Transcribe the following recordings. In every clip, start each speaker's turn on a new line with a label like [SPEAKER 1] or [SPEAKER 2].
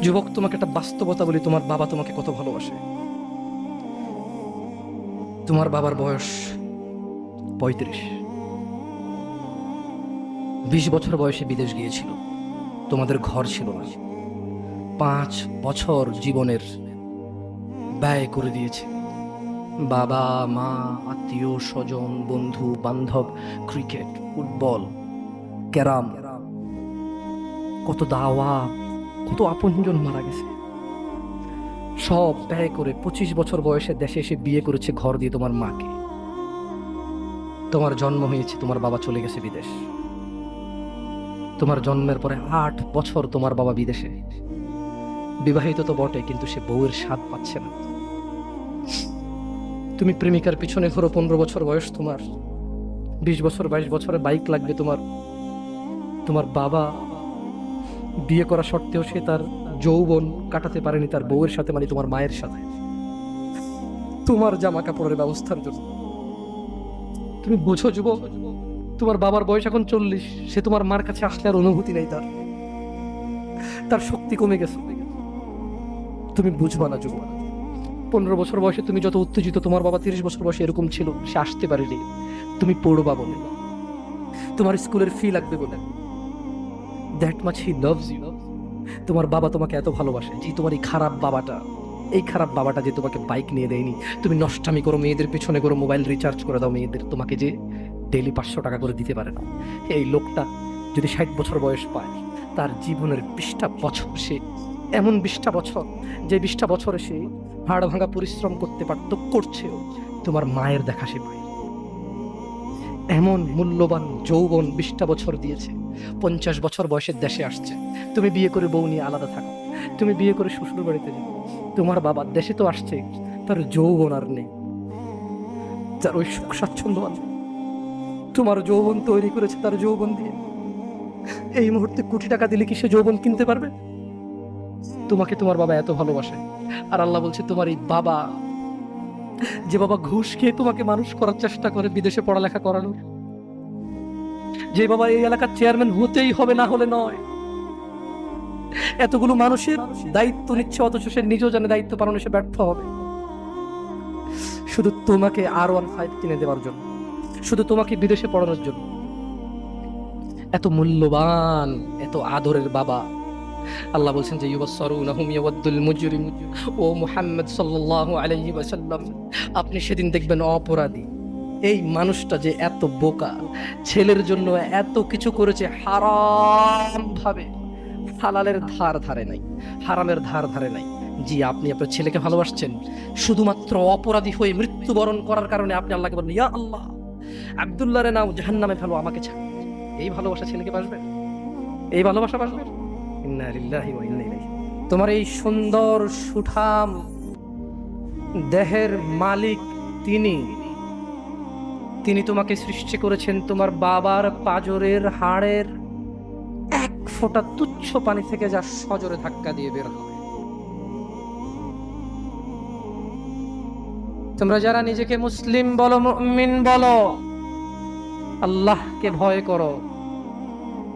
[SPEAKER 1] যুবক, তোমাকে একটা বাস্তবতা বলি, তোমার বাবা তোমাকে কত ভালোবাসে। তোমার বাবার বয়স 35। 20 বছর বয়সে বিদেশ গিয়েছিল, তোমাদের ঘর ছিল না। 5 বছর জীবনের ব্যয় করে দিয়েছে। বাবা মা, আত্মীয় স্বজন, বন্ধু বান্ধব, ক্রিকেট, ফুটবল, ক্যারাম, কত দাওয়া, কত আপনজন মারা গেছে। সব ব্যয় করে 25 বছর বয়সে দেশে এসে বিয়ে করেছে ঘর দিয়ে তোমার মাকে। তোমার জন্ম হয়েছে, তোমার বাবা চলে গেছে বিদেশ। তোমার জন্মের পরে 8 বছর তোমার বাবা বিদেশে। বিবাহিত তো বটে, কিন্তু সে বউয়ের স্বাদ পাচ্ছে না। তুমি প্রেমিকার পিছনে ঘোরো, 15 বছর বয়স তোমার। 20 বছর 22 বছরে বাইক লাগবে তোমার। তোমার বাবা বিয়ে করা সত্ত্বেও সে তার যৌবন কাটাতে পারেনি তার বউয়ের সাথে, মানে তোমার মায়ের সাথে, তোমার জামা কাপড়ের ব্যবস্থার জন্য। তুমি বোঝো যুবক, তোমার বাবার বয়স এখন 40। সে তোমার মার কাছে আসলে আর অনুভূতি নেই, তার শক্তি কমে গেছে। তুমি বুঝবা না যুবক। 15 বছর বয়সে তুমি যত উত্তেজিত, তোমার বাবা 30 বছর বয়সে এরকম ছিল, সে আসতে পারেনি। তুমি পড়বা বলে, তোমার স্কুলের ফি লাগবে বলে। That much he loves you. তোমার বাবা তোমাকে এত ভালোবাসে যে তোমার এই খারাপ বাবাটা যে তোমাকে বাইক নিয়ে দেয়নি। তুমি নষ্টামি করো, মেয়েদের পিছনে করো, মোবাইল রিচার্জ করে দাও মেয়েদের, তোমাকে যে ডেইলি 500 টাকা করে দিতে পারে না। এই লোকটা যদি 60 বছর বয়স পায়, তার জীবনের 20টা বছর সে এমন 20টা বছর, যে 20টা বছরে সে হাড় ভাঙা পরিশ্রম করতে পারত, করছেও, তোমার মায়ের দেখা সে পায়। এমন মূল্যবান যৌবন 20টা বছর দিয়েছে। 50 বছর বয়সে দেশে আসছে। তুমি বিয়ে করে বউ নিয়ে আলাদা থাকো, তুমি বিয়ে করে শ্বশুর বাড়িতে যাও। তোমার বাবা দেশে তো আসছে, তার যৌবন আর নেই, তার ওই সুখ স্বাচ্ছন্দ্য আর নেই। তোমার যৌবন তৈরি করেছে তার যৌবন দিয়ে। এই মুহূর্তে কোটি টাকা দিলে কি সে যৌবন কিনতে পারবে? তোমাকে তোমার বাবা এত ভালোবাসে। আর আল্লাহ বলছে, তোমার এই বাবা, যে বাবা ঘুষ খেয়ে তোমাকে মানুষ করার চেষ্টা করে বিদেশে পড়ালেখা করানো, যে বাবা এই এলাকার চেয়ারম্যান হতেই হবে, না হলে নয়, এতগুলো মানুষের দায়িত্ব নিচ্ছে, অথচ সে নিজেও জানে দায়িত্ব পালনে সে ব্যর্থ হবে, শুধু তোমাকে R15 কিনে দেওয়ার জন্য, শুধু তোমাকে বিদেশে পড়ানোর জন্য। এত মূল্যবান, এত আদরের বাবা। আল্লাহ বলছেন যে ইউবাসসারুনাহুম ইয়াওয়াদ্দুল মুজরিম, ও মুহাম্মদ সাল্লাল্লাহু আলাইহি ওয়াসাল্লাম, আপনি সেদিন দেখবেন অপরাধী এই মানুষটা যে এত বোকা, ছেলের জন্য এত কিছু করেছে হারাম ভাবে, হালালের ধার ধারে নাই, হারামের ধার ধারে নাই। জি, আপনি আপনার ছেলেকে ভালোবাসছেন, শুধুমাত্র অপরাধী হয়ে মৃত্যুবরণ করার কারণে আপনি আল্লাহকে বলেন, ইয়া আল্লাহ, আব্দুল্লাহরে নাও জাহান্নামে ফেলো, আমাকে ছাড়। এই ভালোবাসা ছেলেকে বাসবে? এই ভালোবাসা বাসবে? ইন্না লিল্লাহি ওয়া ইন্না ইলাইহি। তোমার এই সুন্দর সুঠাম দেহের মালিক তিনি তোমাকে সৃষ্টি করেছেন তোমার বাবার পাঁজরের হাড়ের এক ফোঁটা তুচ্ছ পানি থেকে, যা সজোরে ধাক্কা দিয়ে বের হয়। তোমরা যারা নিজেকে মুসলিম বলো, মুমিন বলো, আল্লাহকে ভয় করো,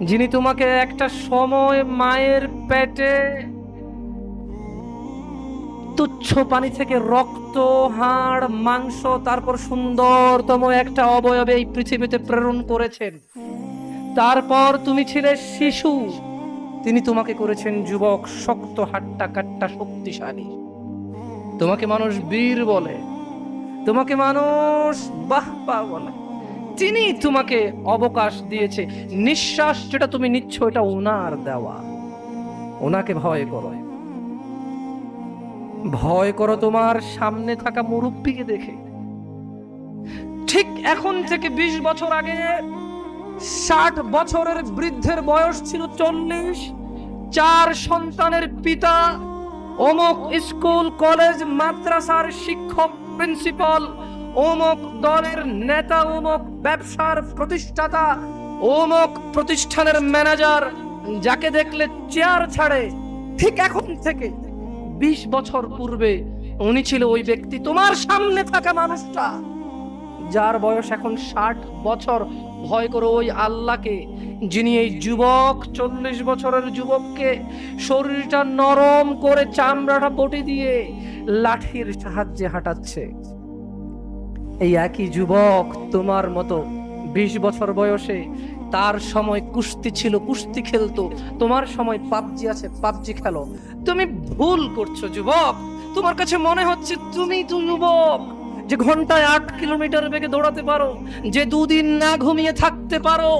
[SPEAKER 1] যিনি তোমাকে একটা সময় মায়ের পেটে তুচ্ছ পানি থেকে রক্ত, হাড়, মাংস, তারপর সুন্দরতম একটা অবয়বে এই পৃথিবীতে প্রেরণ করেছেন। তারপর তুমি ছিলে শিশু, তিনি তোমাকে করেছেন যুবক, শক্ত হাট্টা কাট্টা শক্তিশালী। তোমাকে মানুষ বীর বলে, তোমাকে মানুষ বাহবা বলে। তিনি তোমাকে অবকাশ দিয়েছে। নিঃশ্বাস যেটা তুমি নিচ্ছ, এটা ওনার দেওয়া। ওনাকে ভয় করো, ভয় করো তোমার সামনে থাকা মুরব্বীকে দেখে। ঠিক এখন থেকে 20 বছর আগে 60 বছরের বৃদ্ধের বয়স ছিল 40, 4 সন্তানের পিতা, অমুক স্কুল কলেজ মাদ্রাসার শিক্ষক, প্রিন্সিপাল, অমুক দলের নেতা, অমুক ব্যবসার প্রতিষ্ঠাতা, অমুক প্রতিষ্ঠানের ম্যানেজার, যাকে দেখলে চেয়ার ছাড়ে। ঠিক এখন থেকে 20 বছর পূর্বে উনি ছিল ওই ব্যক্তি। তোমার সামনে থাকা মানুষটা যার বয়স এখন 60 বছর, ভয় করো ওই আল্লাহকে যিনি এই যুবক 40 বছরের যুবককে শরীরটা নরম করে চামড়াটা বটি দিয়ে লাঠির সাহায্যে হাঁটাচ্ছে। এই একই যুবক তোমার মতো 20 বছর বয়সে, তার সময় কুস্তি ছিল, কুস্তি খেলতো, তোমার সময় পাবজি আছে, পাবজি খেলো। তুমি ভুল করছো যুবক। তোমার কাছে মনে হচ্ছে তুমি তো যুবক যে ঘন্টায় 8 কিলোমিটার বেগে দৌড়াতে পারো, যে 2 দিন না ঘুমিয়ে থাকতে পারো।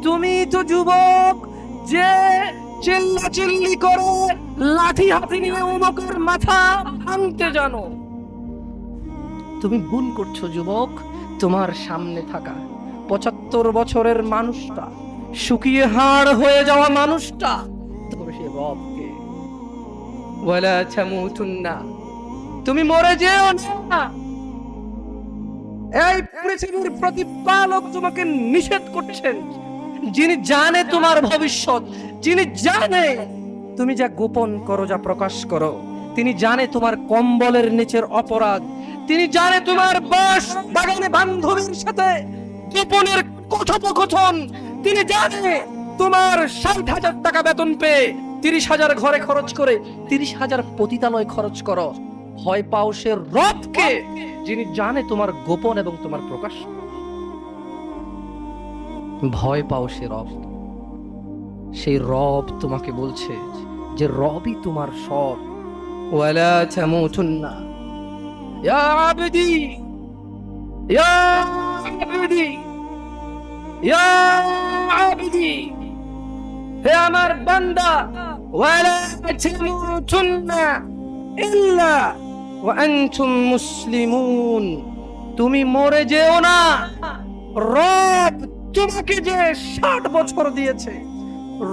[SPEAKER 1] তুমি তো যুবক যে চিল্লাচিল্লি করে লাঠি হাতে নিয়ে অমুকের মাথা ভাঙতে জানো। তুমি ভুল করছো যুবক। তোমার সামনে থাকা 75 বছরের মানুষটা, শুকিয়ে হাড় হয়ে যাওয়া মানুষটা, তবে সে রবকে ওয়ালা তামুতুন্না, তুমি মরে যেও না। এই পৃথিবীর প্রতিপালক তোমাকে নিষেধ করছেন, যিনি জানে তোমার ভবিষ্যৎ, যিনি জানে তুমি যা গোপন করো, যা প্রকাশ করো। তিনি জানে তোমার কম্বলের নিচের অপরাধ, তিনি জানে তোমার বাস বাগানে বান্ধবীর সাথে গোপনের কথোপকথন, তিনি জানে তোমার 60,000 টাকা বেতন পেয়ে 30,000 ঘরে খরচ করে 30,000 পতিতালয় খরচ করো। ভয় পাও সে রবকে যিনি জানে তোমার গোপন এবং তোমার প্রকাশ। ভয় পাও সে রব, সেই রব তোমাকে বলছে যে রবই তোমার সব। ওয়ালা তামুতুন্না ইয়া আবদি, ইয়া আবদি, ইয়া আবদি, হে আমার বান্দা, ওয়ালা তামুতুন্না ইল্লা ওয়া আনতুম মুসলিমুন, তুমি মরে যেও না। রব তোমাকে যে 60 বছর দিয়েছে,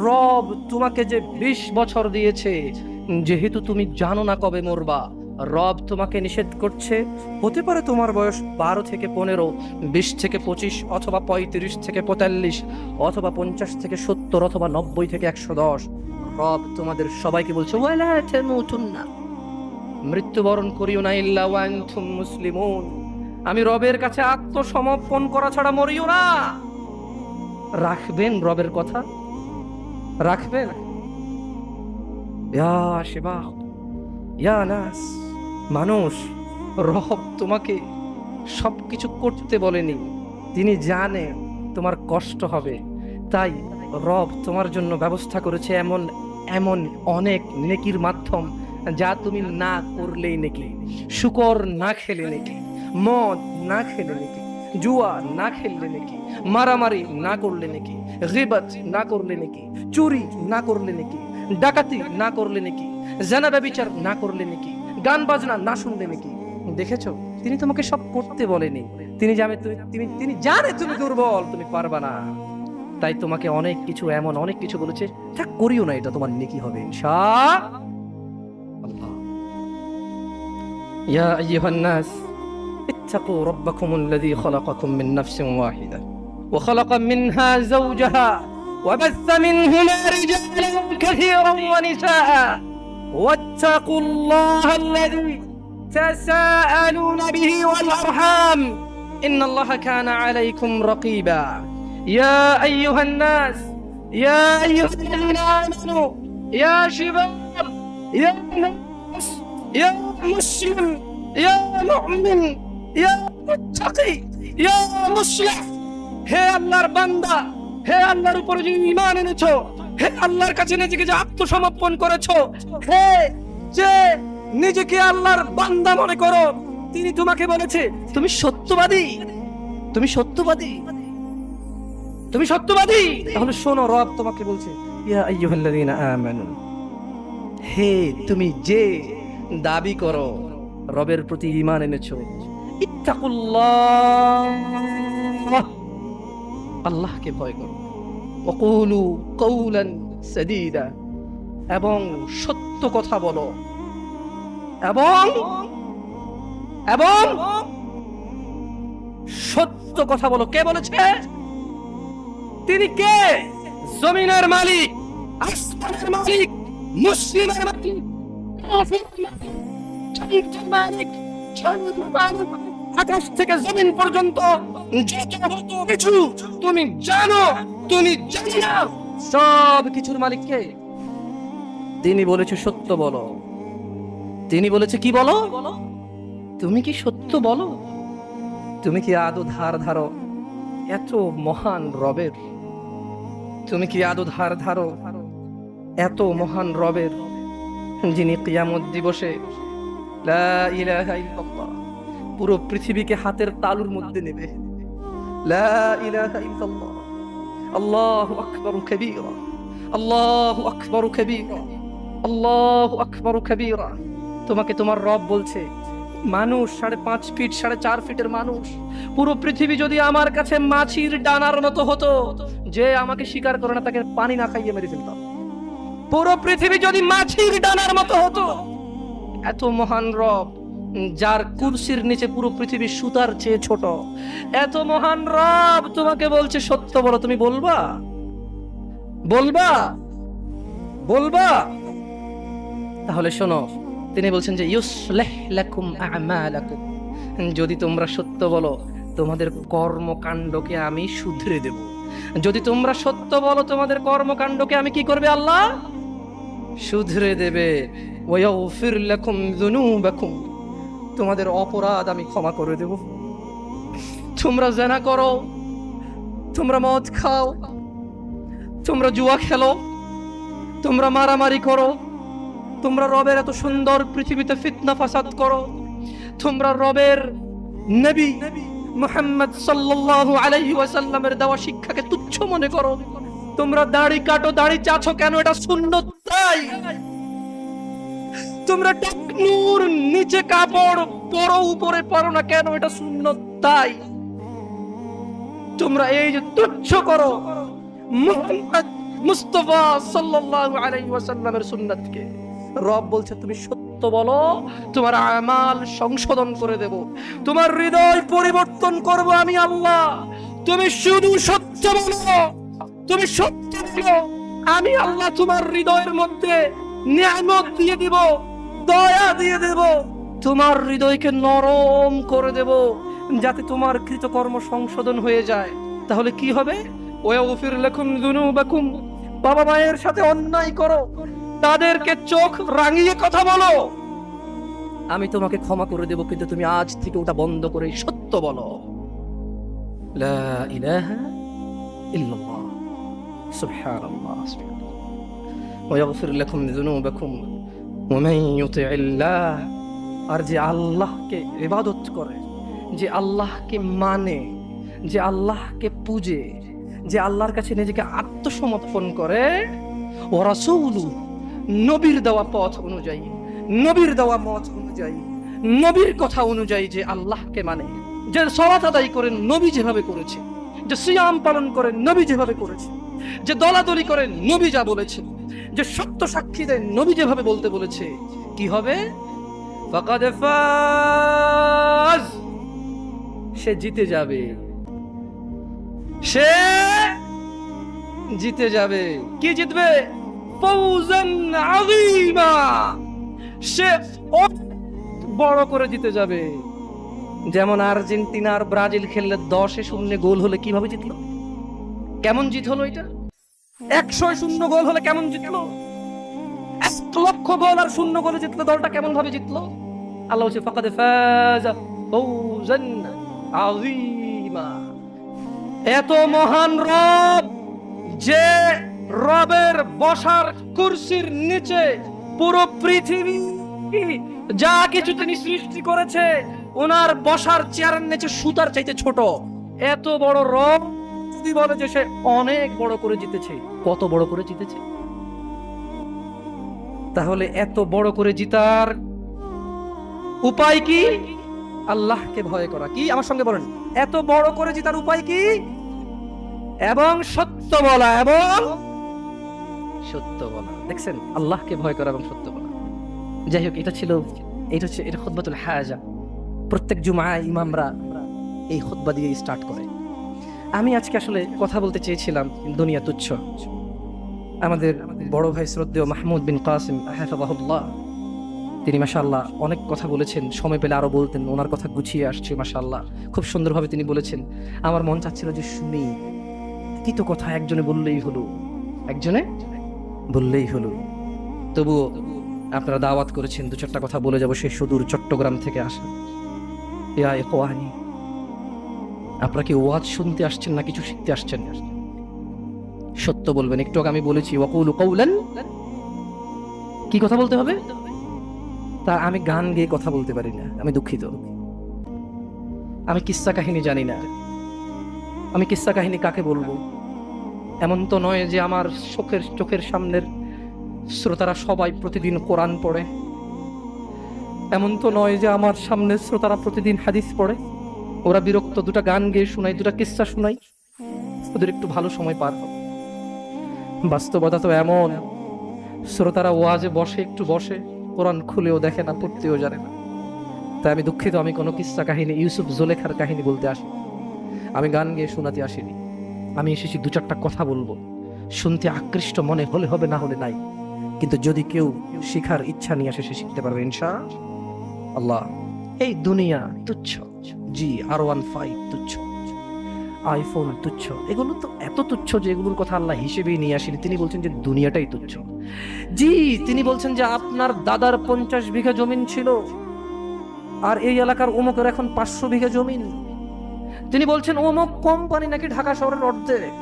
[SPEAKER 1] রব তোমাকে যে 20 বছর দিয়েছে, যেহেতু তুমি জানো না কবে মরবা, রব তোমাকে নিষেধ করছে। হতে পারে তোমার বয়স 12 থেকে 15, 20 থেকে 25, অথবা 35 থেকে 45, অথবা 50 থেকে 70, অথবা 90 থেকে 110। রব তোমাদের সবাইকে বলছে ওয়ালা তামুতুন্না, মৃত্যুবরণ করিও না ইল্লা ওয়া আনতুম মুসলিমুন, আমি রবের কাছে আত্মসমর্পণ করা ছাড়া মরিও না। রাখবেন রবের কথা? রাখবেন? ইয়া শিবাব, ইয়া নাস, মানুষ, রব তোমাকে সবকিছু করতে বলেনি, তিনি জানে তোমার কষ্ট হবে, তাই রব তোমার জন্য ব্যবস্থা করেছে এমন এমন অনেক নেকির মাধ্যম যা তুমি না করলেই নেকি। শুকর না খেলে নেকি, মদ না খেলে নেকি, জুয়া না খেললে নেকি, মারামারি না করলে নেকি, গীবত না করলে নেকি, চুরি না করলে নেকি, ডাকাতি না করলে নেকি, জানা ব্যভিচার না করলে নেকি, গান বাজনা না শুনলে নাকি। দেখেছো, তিনি তোমাকে সব করতে বলেনি, তিনি জানে তুমি দুর্বল, তুমি পারবা না, তাই তোমাকে অনেক কিছু এমন অনেক কিছু বলেছে, তা করিও না, এটা তোমার নেকি হবে ইনশাআল্লাহ। ইয়া আইয়ুহান নাস ইত্তাকু রাব্বাকুমুল্লাযী খালাকাকুম মিন নাফসিন ওয়াহিদা ওয়া খালাকা মিনহা যাওজাহা ওয়া বাসসা মিনহুমা রিজালান কাসীরান ওয়া নিসাআ واتقوا الله الذي تساءلون به والأرحام إن الله كان عليكم رقيبا يا أيها الناس يا أيها الذين آمنوا يا شباب يا ناس يا مسلم يا مؤمن يا متقي يا مصلح হে আল্লাহর বান্দা, হে আল্লাহর উপর যে ঈমান এনেছো, হে আল্লাহর কাছে নিজেকে যে আত্মসমর্পণ করেছো, হে যে নিজেকে আল্লাহর বান্দা মনে করো, তিনি তোমাকে বলেছে তুমি সত্যবাদী, তুমি সত্যবাদী, তুমি সত্যবাদী। তাহলে শোনো, রব তোমাকে বলছে ইয়া আইয়ুহাল্লাযীনা আমানু, হে তুমি যে দাবি করো রবের প্রতি ঈমান এনেছো, ইত্তাকুল্লাহ, আল্লাহকে ভয় করো, ওয়াকুলু কওলান সাদীদা, এবং সত্য কথা বলো, এবং এবং সত্য কথা বলো। কে বলেছে? তিনি কে? জমিনের মালিক, আসমানের মালিক, মুসলিমের মালিক, কাফিরের মালিক, জান্নাতের মালিক, জাহান্নামের মালিক, আকাশ থেকে জমিন পর্যন্ত যত কিছু তুমি জানো, তুমি জানি না, সব কিছুর মালিক কে? তিনি বলেছে সত্য বলো। তিনি বলেছে কি বলো? তুমি কি সত্য বলো? তুমি কি আদৌ ধার ধারো এত মহান রবের? তুমি কি আদৌ ধার ধারো এত মহান রবের, যিনি কিয়ামত দিবসে লা ইলাহা ইল্লাল্লাহ পুরো পৃথিবীকে হাতের তালুর মধ্যে নেবে? লা ইলাহা ইল্লাল্লাহ, আল্লাহু আকবার কাবীরা, আল্লাহু আকবার কাবীরা, আল্লাহু আকবার কাবীরা। তোমাকে তোমার রব বলছে, মানুষ 5.5 ফিট 4.5 ফিটের মানুষ, পুরো পৃথিবী যদি আমার কাছে মাছির ডানার মতো হতো, যে আমাকে স্বীকার করে না তাকে পানি না খাইয়ে মেরে ফেলতাম। পুরো পৃথিবী যদি মাছির ডানার মতো হতো, এত মহান রব যার কুরসির নিচে পুরো পৃথিবী সুতার চেয়ে ছোট, এত মহান রব তোমাকে বলছে সত্য বলো। তুমি বলবা? বলবা? বলবা? তাহলে শোনো, তিনি বলছেন যে ইউসলিহ লাকুম আ'মালাকুম, যদি তোমরা সত্য বলো তোমাদের কর্মকাণ্ডকে আমি শুধরে দেব। যদি তোমরা সত্য বলো তোমাদের কর্মকাণ্ডকে আমি কি করবে? আল্লাহ শুধরে দেবে। ওয়াগফির লাকুম যুনুবাকুম, তোমাদের অপরাধ আমি ক্ষমা করে দেব। তোমরা জিনা করো, তোমরা মদ খাও, তোমরা জুয়া খেলো, তোমরা মারামারি করো, তোমরা রবের এত সুন্দর পৃথিবীতে ফিতনা ফাসাদ করো, তোমরা রবের নবী মুহাম্মদ সাল্লাল্লাহু আলাইহি ওয়াসাল্লামের দেওয়া শিক্ষাকে তুচ্ছ মনে করো, তোমরা দাড়ি কাটো, দাড়ি চাছো কেন? এটা সুন্নত তাই। তোমরা টাকনুর নিচে কাপড় পরো, উপরে পরো না কেন? এটা সুন্নত তাই। তোমরা এই যে তুচ্ছ করো মুহাম্মদ মুস্তাফা সাল্লাল্লাহু আলাইহি ওয়াসাল্লামের সুন্নাতকে, রব বলছে তুমি সত্য বলো, তোমার আমাল সংশোধন করে দেব, তোমার হৃদয় পরিবর্তন করব আমি আল্লাহ। তুমি শুধু সত্য বলো, তুমি সত্য বলো, আমি আল্লাহ তোমার হৃদয়ের মধ্যে নিয়ামত দিয়ে দিব, দয়া দিয়ে দেব, তোমার হৃদয়কে নরম করে দেব, যাতে তোমার কৃতকর্ম সংশোধন হয়ে যায়। তাহলে কি হবে? ওয়াগফির লাকুম যুনুবাকুম, বাবা মায়ের সাথে অন্যায় করো, তাদেরকে চোখ রাঙিয়ে কথা বলো, আমি তোমাকে ক্ষমা করে দেব, কিন্তু তুমি আজ থেকে ওটা বন্ধ করে সত্য বলো। লা ইলাহা ইল্লাল্লাহ, সুবহানাল্লাহ। ওয়াগফির লাকুম যুনুবাকুম ওয়া মান ইউতি'িল্লাহ, আর যে আল্লাহকে ইবাদত করে, যে আল্লাহকে মানে, যে আল্লাহকে পূজে, যে আল্লাহর কাছে নিজেকে আত্মসমর্পণ করে, ও রাসূলু, নবীর দেওয়া পথ অনুযায়ী, নবীর দেওয়া মত অনুযায়ী, নবীর কথা অনুযায়ী যে আল্লাহকে মানে, যে সালাত আদায় করেন নবী যেভাবে করেছে, যে সিয়াম পালন করেন নবী যেভাবে করেছে, যে দলাদলি করেন নবী যা বলেছে, যে সত্য সাক্ষী দেন নবী যেভাবে বলতে বলেছে, কি হবে? ফাকাদ ফাজ, সে জিতে যাবে, সে জিতে যাবে। কি জিতবে? ফাউজান আযীমা, সে বড় করে জিতে যাবে। যেমন আর্জেন্টিনা আর ব্রাজিল খেললে 10-0 গোল হলে কিভাবে জিতলো? কেমন জিত হলো? এটা 100-0 গোল হলে কেমন জিতলো? 1,00,000 গোল আর 0 গোলে জিতলো দলটা কেমন ভাবে জিতলো? আল্লাহ বলছে ফাকাদ ফাজা ফাউজান আযীমা। এত মহান রব, যে রবের বসার কুরসির নিচে পুরো পৃথিবী যা কিছু তিনি সৃষ্টি করেছে, ওনার বসার চেয়ারের নিচে সুতার চাইতে ছোট, এত বড় রব যদি বলে যে সে অনেক বড় করে জিতেছে, কত বড় করে জিতেছে? তাহলে এত বড় করে জিতার উপায় কি? আল্লাহকে ভয় করা। কি? আমার সঙ্গে বলেন, এত বড় করে জিতার উপায় কি? এবং সত্য বলা, এবং সত্য বলা। দেখছেন, আল্লাহকে ভয় করা এবং সত্য বলা। যাই হোক, এটা খুতবাতুল হাজা। প্রত্যেক জুমায় ইমামরা এই খুতবা দিয়ে স্টার্ট করে। আমি আজকে আসলে কথা বলতে চেয়েছিলাম দুনিয়া তুচ্ছ। আমাদের বড় ভাই শ্রদ্ধেয় মাহমুদ বিন কাসিম হাফিজাহুল্লাহ, তিনি মাশাআল্লাহ অনেক কথা বলেছেন, সময় পেলে আরো বলতেন, ওনার কথা গুছিয়ে আসছে মাশাআল্লাহ, খুব সুন্দরভাবে তিনি বলেছেন। আমার মন চাচ্ছিল যে শুনি, কি তো কথা একজনে বললেই হলো, একজনে বললেই হলো। তবুও আপনারা দাওয়াত করেছেন, দু চারটা কথা বলে যাব। সেই সুদূর চট্টগ্রাম থেকে আসা ইয়া ইখওয়ানি, আপনারা কি ওয়াজ শুনতে আসছেন না কিছু শিখতে আসছেন? সত্য বলবেন। একটু আগে আমি বলেছি ওয়াকুলু কাউলান, কি কথা বলতে হবে? তা আমি গান গেয়ে কথা বলতে পারি না, আমি দুঃখিত। আমি কিস্সা কাহিনী জানি না, আমি কিস্সা কাহিনী কাকে বলবো? এমন তো নয় যে আমার চোখের সামনের শ্রোতারা সবাই প্রতিদিন কোরআন পড়ে, এমন তো নয় যে আমার সামনের শ্রোতারা প্রতিদিন হাদিস পড়ে। ওরা বিরক্ত, দুটা গান গেয়ে শোনাই, দুটা কিস্সা শোনাই, ওদের একটু ভালো সময় পার হবে। বাস্তবতা তো এমন, শ্রোতারা ওয়াজে বসে, একটু বসে, কোরআন খুলেও দেখে না, পড়তেও জানে না। তাই আমি দুঃখিত, আমি কোনো কিস্সা কাহিনী, ইউসুফ জোলেখার কাহিনী বলতে আসি, আমি গান গেয়ে শোনাতে আসিনি। আমি এসেছি দু চারটা কথা বলবো, শুনতে আকৃষ্ট মনে হলে হবে, না হলে নাই। কিন্তু যদি কেউ শিখার ইচ্ছা নিয়ে আসে, সে শিখতে পারবে ইনশাআল্লাহ। এই দুনিয়া তুচ্ছ, জি R15 তুচ্ছ, আইফোন তুচ্ছ, এগুলো তো এত তুচ্ছ যে এগুলোর কথা আল্লাহ হিসেবেই নিয়ে আসেনি। তিনি বলছেন যে দুনিয়াটাই তুচ্ছ। জি, তিনি বলছেন যে আপনার দাদার 50 বিঘা জমিন ছিল, আর এই এলাকার অমুকের এখন 500 বিঘা জমিন। তিনি বলছেন অমুক কোম্পানি নাকি ঢাকা শহরের অর্ধেক,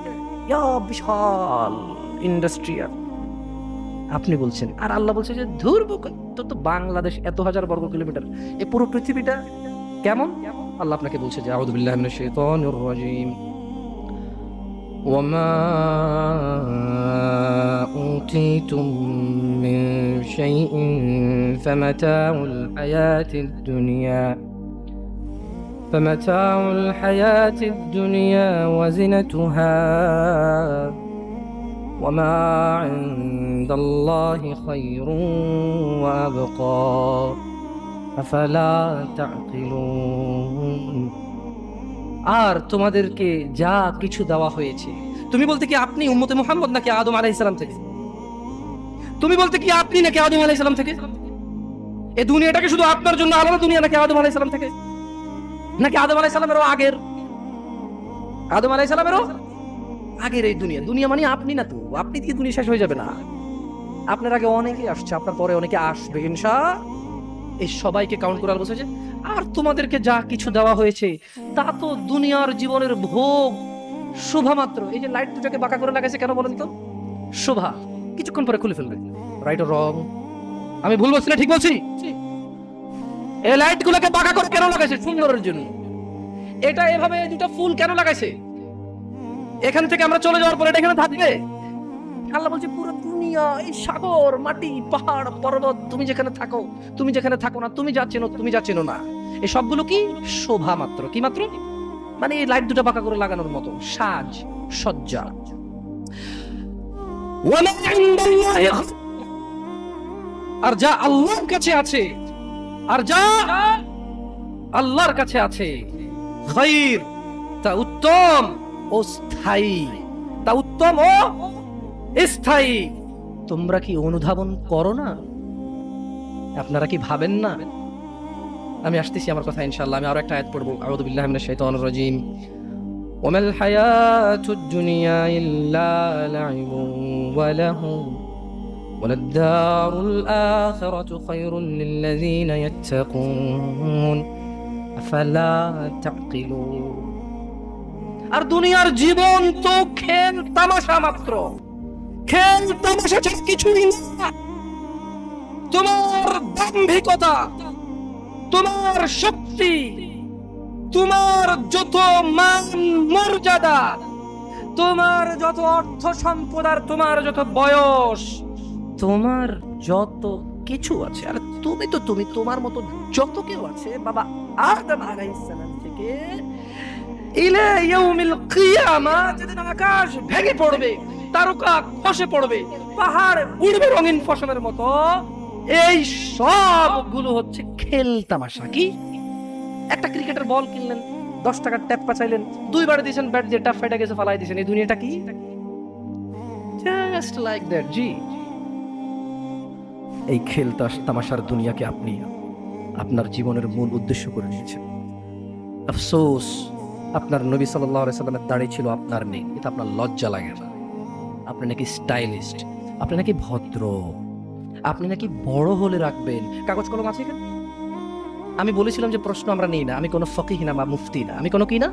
[SPEAKER 1] বিশাল ইন্ডাস্ট্রিয়াল। আপনি বলছেন, আর আল্লাহ বলছে যে তো বাংলাদেশ এত হাজার বর্গ কিলোমিটার, এ পুরো পৃথিবীটা কেমন? আল্লাহ আপনাকে বলছে যে আউযু বিল্লাহি মিনাশ শাইতানির রাজীম, ওয়ামা উতীতুম মিন শাইইন ফামাতাউল হায়াতিদ দুনিয়া ওয়া জিনাতুহা وما عند الله خير وأبقى أفلا تعقلون। আর তোমাদেরকে যা কিছু দেওয়া হয়েছে, তুমি বলতে কি আপনি উম্মতে মুহাম্মদ নাকি আদম আলাইহিস সালাম থেকে? তুমি বলতে কি আপনি নাকি আদম আলাইহিস সালাম থেকে? এই দুনিয়াটাকে শুধু আপনার জন্য আলাদা দুনিয়া নাকি আদম আলাইহিস সালাম থেকে? নাকি আদম আলাইহিস সালামেরও আগের? আদম আলাইহিস সালামেরও আগের এই দুনিয়া মানে আপনি না তো, আপনি দিয়ে দুনিয়া শেষ হয়ে যাবে না। আপনার আগে অনেকে আসছে, আপনার পরে অনেকে আসবে ইনশাআল্লাহ। এই সবাইকে কাউন্ট করে বলছে যে আর তোমাদেরকে যা কিছু দেওয়া হয়েছে তা তো দুনিয়ার জীবনের ভোগ শোভা মাত্র। এই যে লাইট দুটাকে বাঁকা করে লাগাইছে কেন বলেন তো? শোভা, কিছুক্ষণ পরে খুলে ফেলবে। Right or wrong? আমি ভুল বলছি না ঠিক বলছি? এই লাইট গুলোকে বাঁকা করে কেন লাগাইছে? সুন্দরের জন্য। এটা এভাবে দুটো ফুল কেন লাগাইছে? এখান থেকে আমরা চলে যাওয়ার পরে এটা এখানে থাকবে? আল্লাহ বলছে পুরো দুনিয়া, এই সাগর, মাটি, পাহাড়, পর্বত, তুমি যেখানে থাকো, তুমি যেখানে থাকো না, তুমি যা চেনো না, এই সবগুলো কি শোভা মাত্র। কি মাত্র? মানে এই লাইট দুটো বাঁকা করে লাগানোর মতো সাজ সজ্জা। আর যা আল্লাহর কাছে আছে, খায়র, তা উত্তম ও স্থায়ী, স্থায়ী। তোমরা কি অনুধাবন করো না? আপনারা কি ভাবেন না? আমি আসতেছি আমার কথা ইনশাআল্লাহ। আমি আরো একটা আয়াত পড়বো। আউযু বিল্লাহি মিনাশ শাইতানির রাজীম। ওয়ামাল হায়াতুদ দুনিয়া ইল্লা লাইবুন ওয়া লাহুম ওয়ালাদ-দারুল আখিরাতু খায়রুল লিল্লাযীনা ইয়াত্তাকুন আফালা তা'কিলুন। আর দুনিয়ার জীবন তো খেল তামাশা মাত্র, খেল তামাশা ছাড়া কিছুই না। তোমার দাম্ভিকতা, তোমার শক্তি, তোমার যত মান মর্যাদা, তোমার যত অর্থ সম্পদ, আর তোমার যত বয়স, তোমার যত কিছু আছে, আর তুমি তোমার মতো যত কেউ আছে বাবা আদম আলাইহিস সালাম থেকে ইলা ইয়াউমিল কিয়ামা, যেদিন আকাশ ভেঙে পড়বে, তারকা খসে পড়বে, পাহাড় উড়বে রঙিন ফসলের মতো, এই সবগুলো হচ্ছে খেল তামাশা। কি? একটা ক্রিকেটের বল কিনলেন, 10 টাকার ট্যাপ পাচাইলেন, 2 বার দিয়েছেন, ব্যাট দিয়ে ট্যাপ ফাইটা গেছে, ফালাই দিয়েছেন। এই দুনিয়াটা কি? Just like that. জি, এই খেল তামাশার দুনিয়াকে আপনি আপনার জীবনের মূল উদ্দেশ্য করে নিয়েছেন। আফসোস, আপনার নবী সাল্লাল্লাহু আলাইহি সাল্লামের দাড়ি ছিল, আপনার নেই। এটা আপনার লজ্জা লাগে না? আপনি নাকি স্টাইলিস্ট, আপনি নাকি ভদ্র, আপনি নাকি বড় হলে রাখবেন। কাগজ কলম আছে এখানে? আমি বলেছিলাম যে প্রশ্ন আমরা নেই না। আমি কোনো ফকিহ না বা মুফতি না, আমি কোনো কি না।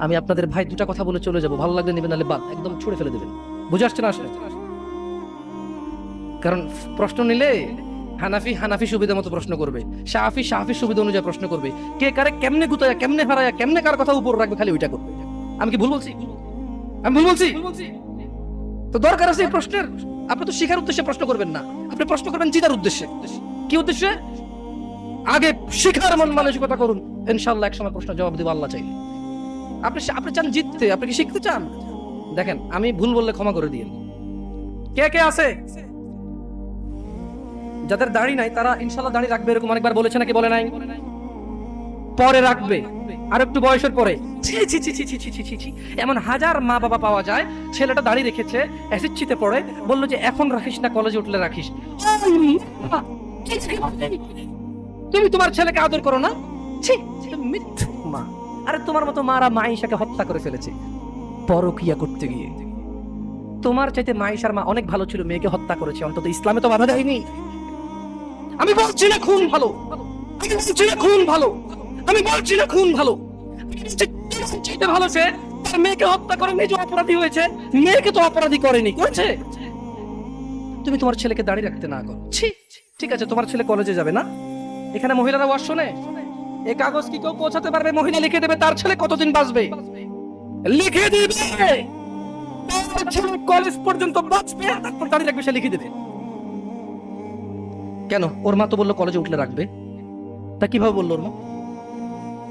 [SPEAKER 1] আমি আপনাদের ভাই দুটা কথা বলে চলে যাব, ভালো লাগলে নেবেন, নাহলে বাদ, একদম ছুড়ে ফেলে দেবেন। বুঝে আসছে না আসলে? কারণ প্রশ্ন নিলে হানাফি সুবিধা মতো প্রশ্ন করবে, শাফি সুবিধা অনুযায়ী প্রশ্ন করবে, কে কারে কেমনে গুতায়া, কেমনে হারায়া, কেমনে কার কথা উপর রাখবে, খালি ওইটা করবে। আমি কি ভুল বলছি? আমি ভুল বলছি? তো দরকার আছে এই প্রশ্নের? আপনি তো শিখার উদ্দেশ্যে প্রশ্ন করবেন না, আপনি প্রশ্ন করবেন জিতার উদ্দেশ্যে। কি উদ্দেশ্যে? আগে শিখার মন মানসিকতা করুন, ইনশাআল্লাহ এক সময় প্রশ্ন জবাব দিব আল্লাহ চাইলে। আপনি চান জিততে, আপনি কি শিখতে চান? দেখেন, আমি ভুল বললে ক্ষমা করে দিন। কে কে আছে যাদের দাড়ি নাই, তারা ইনশাআল্লাহ দাড়ি রাখবে, এরকম অনেকবার বলেছে নাকি বলে নাই? পরে রাখবে, আর একটু বয়সের পরে। ছি ছি ছি ছি ছি ছি ছি ছি, এমন হাজার মা বাবা পাওয়া যায়, ছেলেটা দাড়ি রেখেছে, এসএসসিতে পড়ে, বললো যে এখন রাখিস না, কলেজে উঠলে রাখিস। তুমি তোমার ছেলেকে আদর করো না? ছি, মিথ্যু মা। আরে তোমার মতো মারা মাইশাকে হত্যা করে ফেলেছে পরকিয়া করতে গিয়ে। তোমার চাইতে মাইশার মা অনেক ভালো ছিল, মেয়েকে হত্যা করেছে, অন্তত ইসলামে তো বাধা দেয়নি। আমি বলছি না খুন ভালো, আমি বলছি না খুন ভালো, আমি বলছি না খুন ভালো। চাইতে ভালো সে তার মেয়েকে হত্যা করে নিজে অপরাধী হয়েছে, মেয়েকে তো অপরাধী করেনি, করেছে। তুমি তোমার ছেলেকে দাঁড়িয়ে রাখতে না করো। ছি, ঠিক আছে, তোমার ছেলে কলেজে যাবে না, এখানে মহিলারা ওয়াজ শোনে, এই কাগজ কি কেউ পৌঁছাতে পারবে? মহিলা লিখে দেবে তার ছেলে কতদিন বাঁচবে, লিখে দিবে তার ছেলে কলেজ পর্যন্ত বাঁচবে, তারপর দাঁড়িয়ে রাখবে, সে লিখে দেবে। কেন? ওর মা তো বললো কলেজে উঠলে রাখবে, তা কিভাবে বললো ওর মা?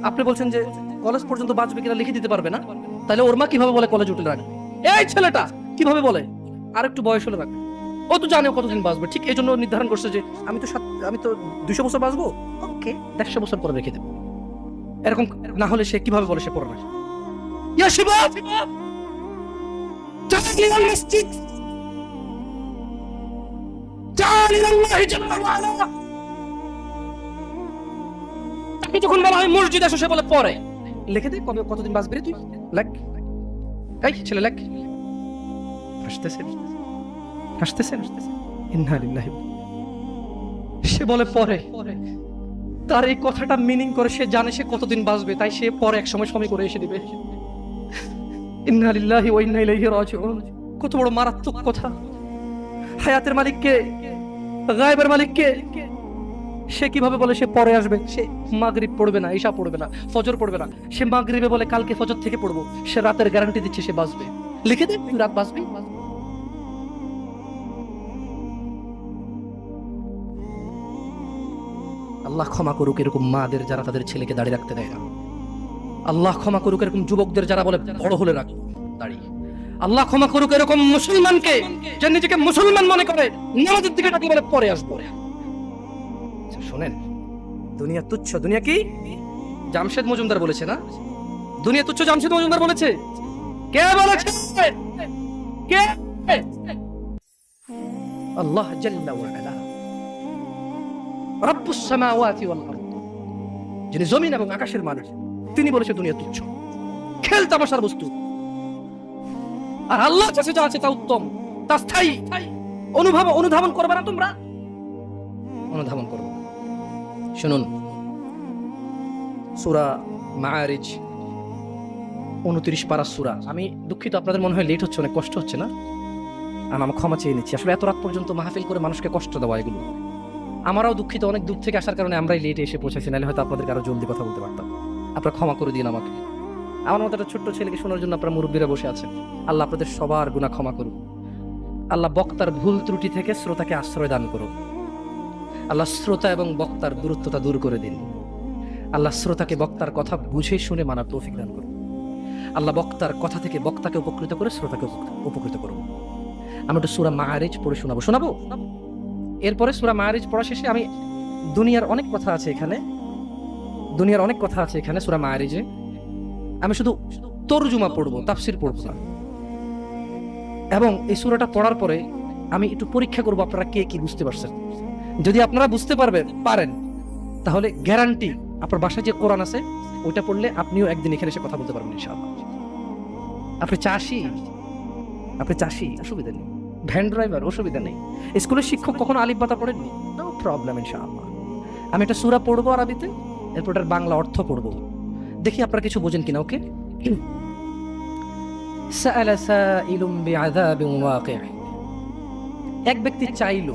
[SPEAKER 1] আপনি বলছেন যে কলেজ পর্যন্ত বাঁচবে কিনা লিখে দিতে পারবে না, তাহলে ওর মা কিভাবে বলে কলেজ উঠলে রাখবে? এই ছেলেটা কিভাবে বলে আর একটু বয়স হলে রাখবে? ও তো জানে কতদিন বাঁচবে, ঠিক এই জন্য নির্ধারণ করছে যে আমি তো 200 বছর বাঁচবো, ওকে 150 বছর পরে রেখে দেবো। এরকম না হলে সে কিভাবে বলে সে পড়ে রাখে? ইয়া শিবাব, জালিল মসজিদ, জালিল আল্লাহ জাল্লা ওয়া আলা। তাকে যখন বলা হয় মসজিদ আসো, সে বলে পরে লিখে দে কবে কতদিন বাঁচবে রে তুই, লেখ। এই ছেলে লেখ। হাসতেছেন, হাসতেছেন, ইন্না লিল্লাহি। সে বলে পরে, তার এই কথাটা মিনিং করে সে জানে সে কতদিন বাঁচবে, তাই সে পরে এক সময় সময় করে এসে দিবে। ইন্না লিল্লাহি ওয়া ইন্না ইলাইহি রাজিউন। কত বড় মারাত্মক কথা! হায়াতের মালিক কে? গায়েবের মালিক কে? সে কিভাবে বলে সে পরে আসবে? সে মাগরিব পড়বে না, ইশা পড়বে না, ফজর পড়বে না, সে মাগরিবে বলে কালকে ফজর থেকে পড়বো, সে রাতের গ্যারান্টি দিচ্ছে সে বাঁচবে। লিখে দে তুই রাত বাঁচবি। আল্লাহ ক্ষমা করুক এরকম মাদের যারা তাদের ছেলেকে দাঁড়িয়ে রাখতে দেয় না। আল্লাহ ক্ষমা করুক এরকম যুবকদের যারা বলে বড় হলে রাখ দাড়ি। আল্লাহ ক্ষমা করুক এরকম মুসলমানকে যে নিজেকে মুসলমান মনে করে নামাজের দিকে ডাকি বলে পরে আসবো। শোনেন, দুনিয়া তুচ্ছ। দুনিয়া কি? জামশেদ মজুমদার বলেছে না? দুনিয়া তুচ্ছ জামশেদ মজুমদার বলেছে। কে বলেছে? কে? আল্লাহ জাল্লা ওয়া আলা, রাব্বুস সামাওয়াতি ওয়াল আরদ, যিনি জমিন এবং আকাশের মালিক, তিনি বলেছে দুনিয়া তুচ্ছ, খেল তামাশার বস্তু। আর আল্লাহ কাছে যা আছে তা উত্তম, তা স্থায়ী। অনুধাবন করবে না তোমরা? অনুধাবন করবে। শুনুন, সূরা মাআরিজ 29 পারা সূরা। আমি দুঃখিত, আপনাদের মনে হয় লেট হচ্ছে, অনেক কষ্ট হচ্ছে না? আমি ক্ষমা চেয়ে নিচ্ছি। আসলে এত রাত পর্যন্ত মাহফিল করে মানুষকে কষ্ট দেওয়া, এগুলো আমারও দুঃখিত। অনেক দূর থেকে আসার কারণে আমরাই লেটে এসে পৌঁছেছি, নাহলে হয়তো আপনাদেরকে আরো জলদি কথা বলতে পারতাম। আপনারা ক্ষমা করে দিন আমাকে। আমার মতো একটা ছোট্ট ছেলেকে শোনার জন্য আপনারা মুরব্বীরা বসে আছেন। আল্লাহ আপনাদের সবার গুনাহ ক্ষমা করুন। আল্লাহ বক্তার ভুল ত্রুটি থেকে শ্রোতাকে আশ্রয় দান করুন। আল্লাহ শ্রোতা এবং বক্তার দূরত্বতা দূর করে দিন। আল্লাহ শ্রোতাকে বক্তার কথা বুঝে শুনে মানার তৌফিক দান করুন। আল্লাহ বক্তার কথা থেকে বক্তাকে উপকৃত করে শ্রোতাকে উপকৃত করুন। আমি একটু সূরা মাআরিজ পড়ে শোনাবো। এরপরে সূরা মাআরিজ পড়া শেষে আমি দুনিয়ার অনেক কথা আছে এখানে সূরা মাআরিজে। আমি শুধু তরজুমা পড়বো, তাফসির পড়বো না। এবং এই সূরাটা পড়ার পরে আমি একটু পরীক্ষা করবো আপনারা কে কি বুঝতে পারছেন। যদি আপনারা বুঝতে পারেন তাহলে গ্যারান্টি আপনার বাসায় যে কোরআন আছে ওইটা পড়লে আপনিও একদিন এখানে এসে কথা বলতে পারবেন ইনশাআল্লাহ। আপনি চাষি অসুবিধা নেই, ভ্যান ড্রাইভার অসুবিধা নেই, স্কুলের শিক্ষক কখনো আলিফ বাতা পড়েননি, নো প্রবলেম ইনশাআল্লাহ। আমি একটা সূরা পড়বো আরবিতে, এরপর এটার বাংলা অর্থ পড়বো, দেখি আপনারা কিছু বোঝেন কিনা। ওকে। সাআলা সাইলুম বিআযাবিন ওয়াকি', এক ব্যক্তি চাইল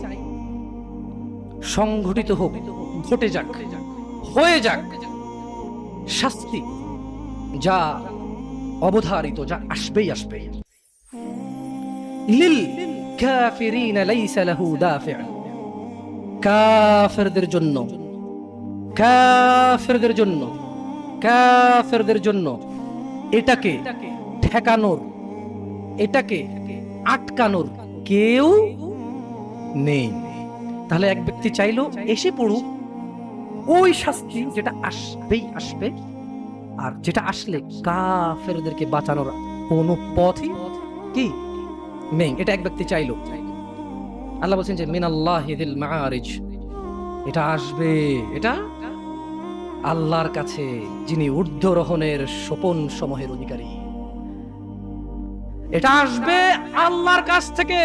[SPEAKER 1] সংঘটিত হোক, ঘটে যাক, হয়ে যাক শাস্তি, যা অবধারিত, যা আসবেই আসবে। লিল কাফিরিনা লাইসা লাহু দাফি'আ, কাফেরদের জন্য এটাকে ঠেকানোর, এটাকে আটকানোর কেউ নেই। তাহলে এক ব্যক্তি চাইলো এসে পড়ুক ওই শাস্তি যেটা আসবেই আসবে, আর যেটা আসলে কাফেরদেরকে বাঁচানোর কোনো পথই কি নেই। এটা এক ব্যক্তি চাইলো। আল্লাহ বলছেন যে মিনাল্লাহি যিল মাআরিজ, এটা আসবে, এটা আল্লাহর কাছে যিনি ঊর্ধ্বরোহণের সোপন সমূহের অধিকারী। এটা আসবে আল্লাহর কাছ থেকে,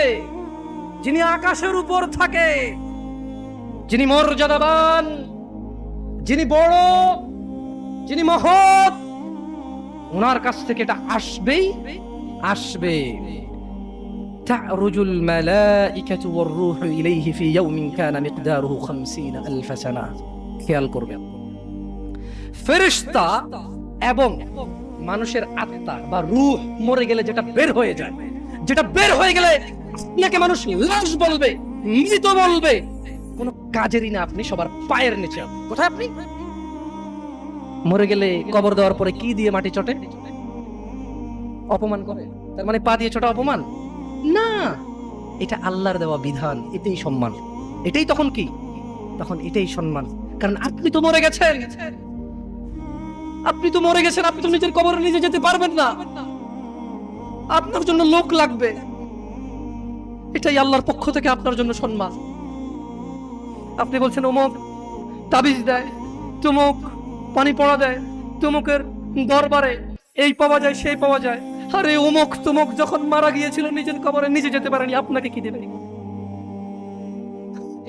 [SPEAKER 1] যিনি আকাশের উপর থাকে, যিনি মর্যাদাবান, যিনি বড়, যিনি মহৎ, ওনার কাছ থেকে এটা আসবেই আসবে। তা'রুজুল মালাইকাতু ওয়ার রূহু ইলাইহি ফি ইয়াউমিন কানা মিকদারুহু ৫০,০০০ সানা। খেয়াল করবেন, ফেরেশতা এবং মানুষের আত্মা বা রূহ মরে গেলে যেটা বের হয়ে যায়, যেটা বের হয়ে গেলে আপনাকে মানুষ লাশ বলবে, মৃত বলবে, কোন কাজেরই না, আপনি সবার পায়ের নিচে। কোথায় আপনি? মরে গেলে কবর দেওয়ার পরে কি দিয়ে মাটি চটে? অপমান করে। তার মানে পা দিয়ে চটা অপমান না, এটা আল্লাহর দেওয়া বিধান, এটাই সম্মান। এটাই তখন কি? তখন এটাই সম্মান, কারণ আপনি তো মরে গেছেন, আপনি তো নিজের কবরে নিজে যেতে পারবেন না, আপনার জন্য লোক লাগবে। এটাই আল্লাহর পক্ষ থেকে আপনার জন্য সম্মান। আপনি বলছেন অমুক তাবিজ দেয়, তমুক পানি পড়া দেয়, তমুকের দরবারে এই পাওয়া যায় সেই পাওয়া যায়। আরে অমুক তমুক যখন মারা গিয়েছিল নিজের কবরে নিজে যেতে পারেনি, আপনাকে কি দেবে?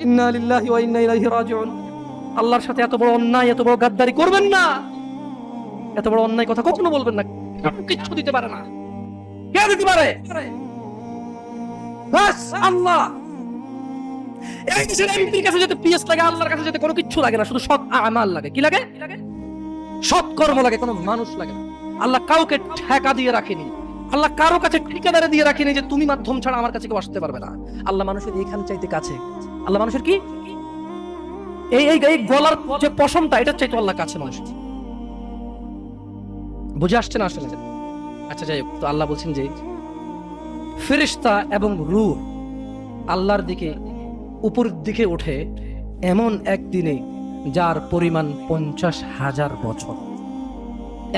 [SPEAKER 1] ইন্না লিল্লাহি ওয়া ইন্না ইলাইহি রাজিউন। আল্লাহর সাথে এত বড় অন্যায়, এত বড় গাদ্দারি করবেন না, এত বড় অন্যায় কথা কখনো বলবেন না। কিচ্ছু দিতে পারে না। কে দিতে পারে? বাস আল্লাহ। এই দেশের এমপির কাছে যেতে পিএস লাগে, আল্লাহর কাছে যেতে কোনো কিচ্ছু লাগে না, শুধু সৎ আমাল লাগে। কি লাগে? সৎ কর্ম লাগে, কোনো মানুষ লাগে না। আল্লাহ কাউকে ঠেকা দিয়ে রাখেনি, আল্লাহ কারো কাছে ঠিকাদারে দিয়ে রাখেনি যে তুমি মাধ্যম ছাড়া আমার কাছে কেউ আসতে পারবে না। আল্লাহ মানুষের এইখান চাইতে কাছে। আল্লাহ মানুষের কি এই গলার যে পশমটা, এটা চাইতে আল্লাহ কাছে মানুষের। বুঝে আসছে না আসলে? আচ্ছা যাই হোক, তো আল্লাহ বলছেন যে ফেরেশতা এবং রূহ আল্লাহর দিকে উপরের দিকে ওঠে এমন একদিনে যার পরিমাণ ৫০,০০০ বছর।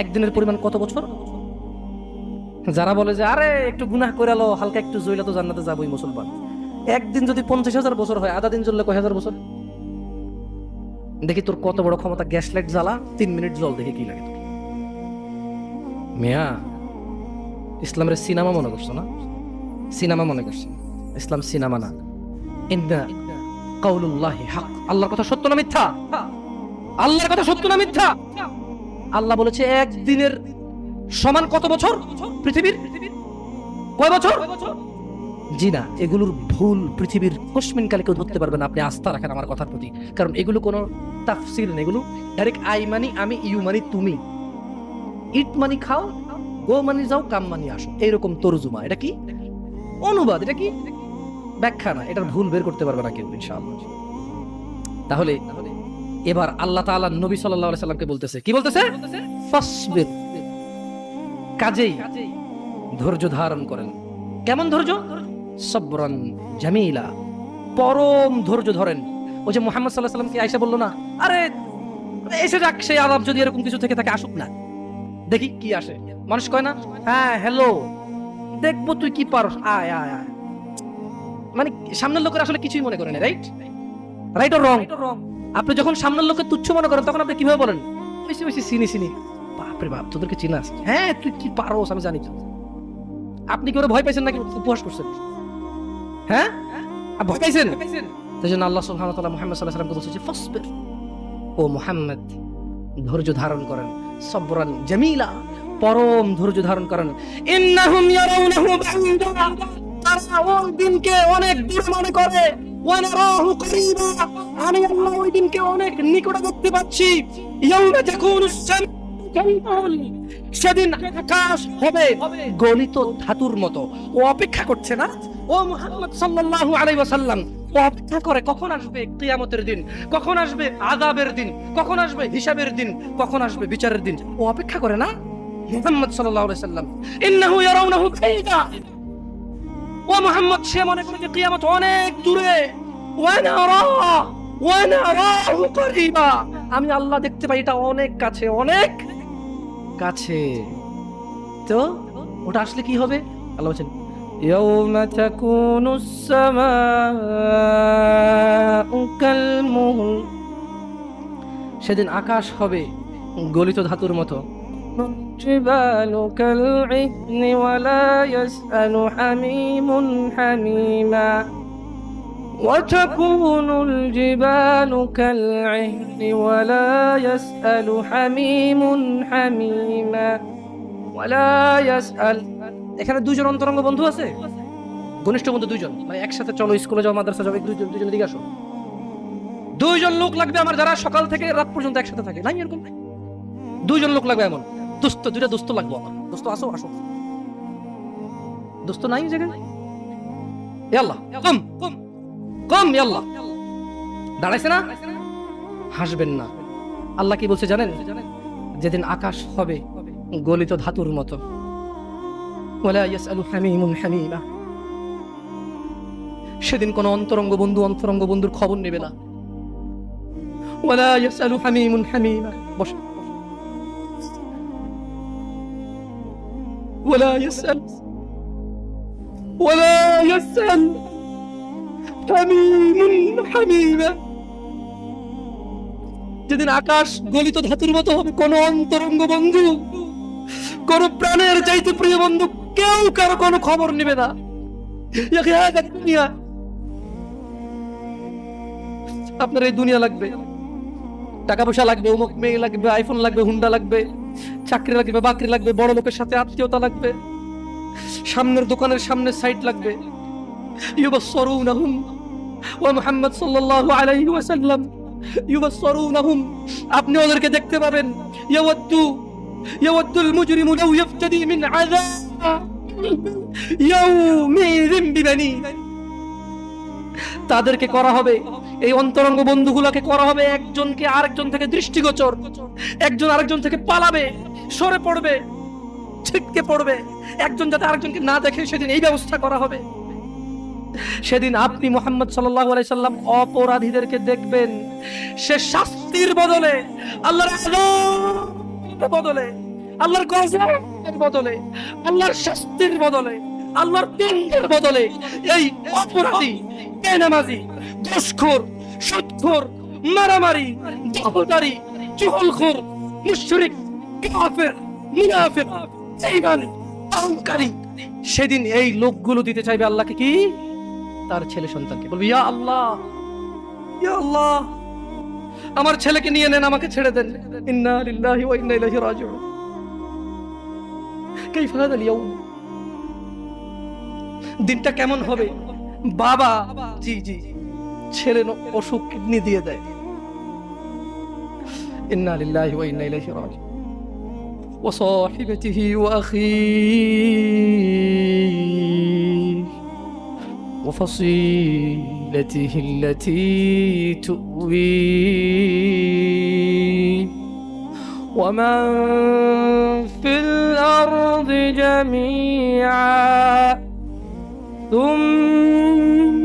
[SPEAKER 1] একদিনের পরিমাণ কত বছর? যারা বলে যে আরে একটু গুনাহ করে লো, হালকা একটু জইলা তো জান্নাতে যাবোই মুসলমান, একদিন যদি ৫০,০০০ বছর হয়, আধা দিন জ্বললে কয় হাজার বছর? দেখি তোর কত বড় ক্ষমতা, গ্যাস লাইট জ্বালা ৩ মিনিট জল, দেখে কি লাগে তোর। মিয়া ইসলামের সিনেমা মনে করছো না? সিনেমা মনে করছো? ইসলাম সিনেমা না। ইন্না কাউলুল্লাহি হক, আল্লাহর কথা সত্য না মিথ্যা? আল্লাহর কথা সত্য না মিথ্যা? আল্লাহ বলেছে একদিনের সমান কত বছর পৃথিবীর? কয় বছর? জি না, এগুলোর ভুল পৃথিবীর কসমিন কালে কেউ ধরতে পারবে না। আপনি আস্থা রাখেন আমার কথার প্রতি, কারণ এগুলো কোনো তাফসির নেই, এগুলো ডাইরেক্ট আই মানি আমি, ইউ মানি তুমি, ইট মানি খাও, গো মানি যাও, কাম মানি আসো, এইরকম তরজুমা। এটা কি অনুবাদ, এটা কি ব্যাখ্যা না, এটার ভুল বের করতে পারবে না কেউ ইনশাআল্লাহ। তাহলে এবার আল্লাহ তাআলা নবী সাল্লাল্লাহু আলাইহি সাল্লামকে বলতেছে, কি বলতেছে? ফাসবির, কাজেই ধৈর্য ধারণ করেন। কেমন ধৈর্য? সবরান জামিলা, পরম ধৈর্য ধরেন। ওই যে মুহাম্মদ সাল্লাল্লাহু আলাইহি সাল্লামকে আয়েশা বললো না, আরে এসে যাক সেই আযাব, যদি এরকম কিছু থেকে থাকে আসুক না, দেখি কি আসে। মানুষ কয় না, হ্যাঁ হ্যালো দেখবো তুই কি পারস, আয় আয় আয়, মানে সামনের লোকের আসলে কিছুই মনে করে না, রাইট? Right or wrong? আপনি যখন সামনের লোককে তুচ্ছ মনে করেন তখন আপনি কিভাবে বলেন, বেশি বেশি চিনি বাপরে বাপ তোদেরকে চিনাস, হ্যাঁ তুই কি পারোস আমি জানি। আপনি কি ওরা ভয় পাইছেন নাকি উপহাস করছেন? হ্যাঁ ভয় পাইছেন? তাই জন্য আল্লাহ সুবহানাহু ওয়া তাআলা মুহাম্মদ সাল্লাল্লাহু আলাইহি ওয়াসাল্লামকে বলছে ফাসবির, ও মুহাম্মদ ধৈর্য ধারণ করেন, সবরান জামিলা, পরম ধৈর্য ধারণ করেন। ইন্নাহুম ইয়ারাউনাহু বাঈদা, তারা ওই দিনকে অনেক দূর মনে করে, ওয়া নারাহু করিবা, আমি আল্লাহ ওই দিনকে অনেক নিকটে দেখতে পাচ্ছি। ইয়াউমা তাকুনুস সামাউ কাল, সেদিন আকাশ হবে গলিত ধাতুর মতো। ও অপেক্ষা করছে না, ও মুহাম্মদ সাল্লাল্লাহু আলাইহি ওয়াসাল্লাম ও অপেক্ষা করে কখন আসবে কিয়ামতের দিন, কখন আসবে আযাবের দিন, কখন আসবে হিসাবের দিন, কখন আসবে বিচারের দিন। ও অপেক্ষা করে না মুহাম্মদ সাল্লাল্লাহু আলাইহি ওয়াসাল্লাম। ইন্নাহু ইয়ারাউনাহু বাঈদা, ও মুহাম্মদ সে মনে করে যে কিয়ামত অনেক দূরে। ওয়া নারাহু করিবা, আমি আল্লাহ দেখতে পাই এটা অনেক কাছে, অনেক কাছে। তো ওটা আসলে কি হবে? আল্লাহ বলেন ইয়াউমা তাকুনুস সামাউ কালমুহল, সেদিন আকাশ হবে গলিত ধাতুর মতো। জিবালু কালইহনি ওয়ালা ইয়াসআলু হামিমুন হামিমা, وتكون الجبال كالعهن ولا يسأل حميم حميما ولا يسأل। এখানে দুইজন অন্তরঙ্গ বন্ধু আছে, ঘনিষ্ঠ বন্ধু দুইজন, ভাই একসাথে চলো স্কুলে যাও মাদ্রাসা যাও, দুইজন দিকে আসো। দুইজন লোক লাগবে আমার যারা সকাল থেকে রাত পর্যন্ত একসাথে থাকে, নাই এরকম দুইজন লোক লাগবে এমন দোস্ত, দুইটা দোস্ত লাগবে আমার। দোস্ত আসো আসো, দোস্ত নাই জায়গায়? ইয়াল্লাহ কম কম কম, ইয়াল্লাহ দাঁড়াইছে না? হাসবেন না। আল্লাহ কি বলছে জানেন? যেদিন আকাশ হবে গলিত ধাতুর মতো, ওয়ালা ইয়াসআলু হামিমুন হামিমা, সেদিন কোন অন্তরঙ্গ বন্ধুর খবর নেবে না। ওয়ালা ইয়াসআলু হামিমুন হামিমা, বস, ওয়ালা ইয়াসআল হামিমুন হামিমা, যেদিন আকাশ গলিত ধাতুর মতো হবে, কোন অন্তরঙ্গ বন্ধু, কোন প্রাণের চাইতে প্রিয় বন্ধু কেউ কারো কোনো খবর নেবে না। আপনার এই দুনিয়া লাগবে, টাকা পয়সা লাগবে, অমুক মেয়ে লাগবে, আইফোন লাগবে, হুন্ডা লাগবে, চাকরি লাগবে, বাকরি লাগবে, বড় লোকের সাথে আত্মীয়তা লাগবে, সামনের দোকানের সামনে সাইট লাগবে। ইউবাসসিরুনাহুম, ওয়া মুহাম্মদ সাল্লাল্লাহু আলাইহি ওয়াসাল্লাম ইউবাসসিরুনাহুম, আপনি ওদেরকে দেখতে পাবেন। ইয়াওয়াদ্দুল মুজরিমু লাউ ইফতাদি মিন আযাব ইয়াউমিযিন বিবানি, তাদেরকে করা হবে, এই অন্তরঙ্গ বন্ধুগুলোকে করা হবে একজনকে আরেকজন থেকে দৃষ্টিগোচর, একজন আরেকজন থেকে পালাবে, সরে পড়বে, ছিটকে পড়বে, একজন যাতে আরেকজনকে না দেখে সেদিন এই ব্যবস্থা করা হবে। সেদিন আপনি মুহাম্মদ সাল্লাল্লাহু আলাইহি সাল্লাম অপরাধীদেরকে দেখবেন, সে শাস্তির বদলে, আল্লাহর আযাবের বদলে, আল্লাহর গজবের বদলে, আল্লাহর শাস্তির বদলে, আল্লাহর দণ্ডের বদলে এই অপরাধী, বেনামাজি, ঘুষখোর, সুদখোর, মারামারি, দখলদারি, চুগলখোর, মুশরিক, কাফের, মুনাফিক, বেঈমান, অহংকারী, সেদিন এই লোকগুলো দিতে চাইবে আল্লাহকে কি? তার ছেলে সন্তানকে। বলবে ইয়া আল্লাহ, ইয়া আল্লাহ আমার ছেলেকে নিয়ে নেন, আমাকে ছেড়ে দেন। ইন্না লিল্লাহি ওয়া ইন্না ইলাইহি রাজিউন। কাইফা হাদাল ইয়াউম, দিনটা কেমন হবে? বাবা জি ছেলে অসুখ কিডনি দিয়ে দেয়, ইন্না লিল্লাহি ওয়া ইন্না ইলাইহি রাজিউন। ওয়া সাহিবাতিহি ওয়া আখিহি ওয়া ফাসিলাতিহি আল্লাতী তুওয়ি ওয়া মান ফিল আরদি জামিআ থুম্মা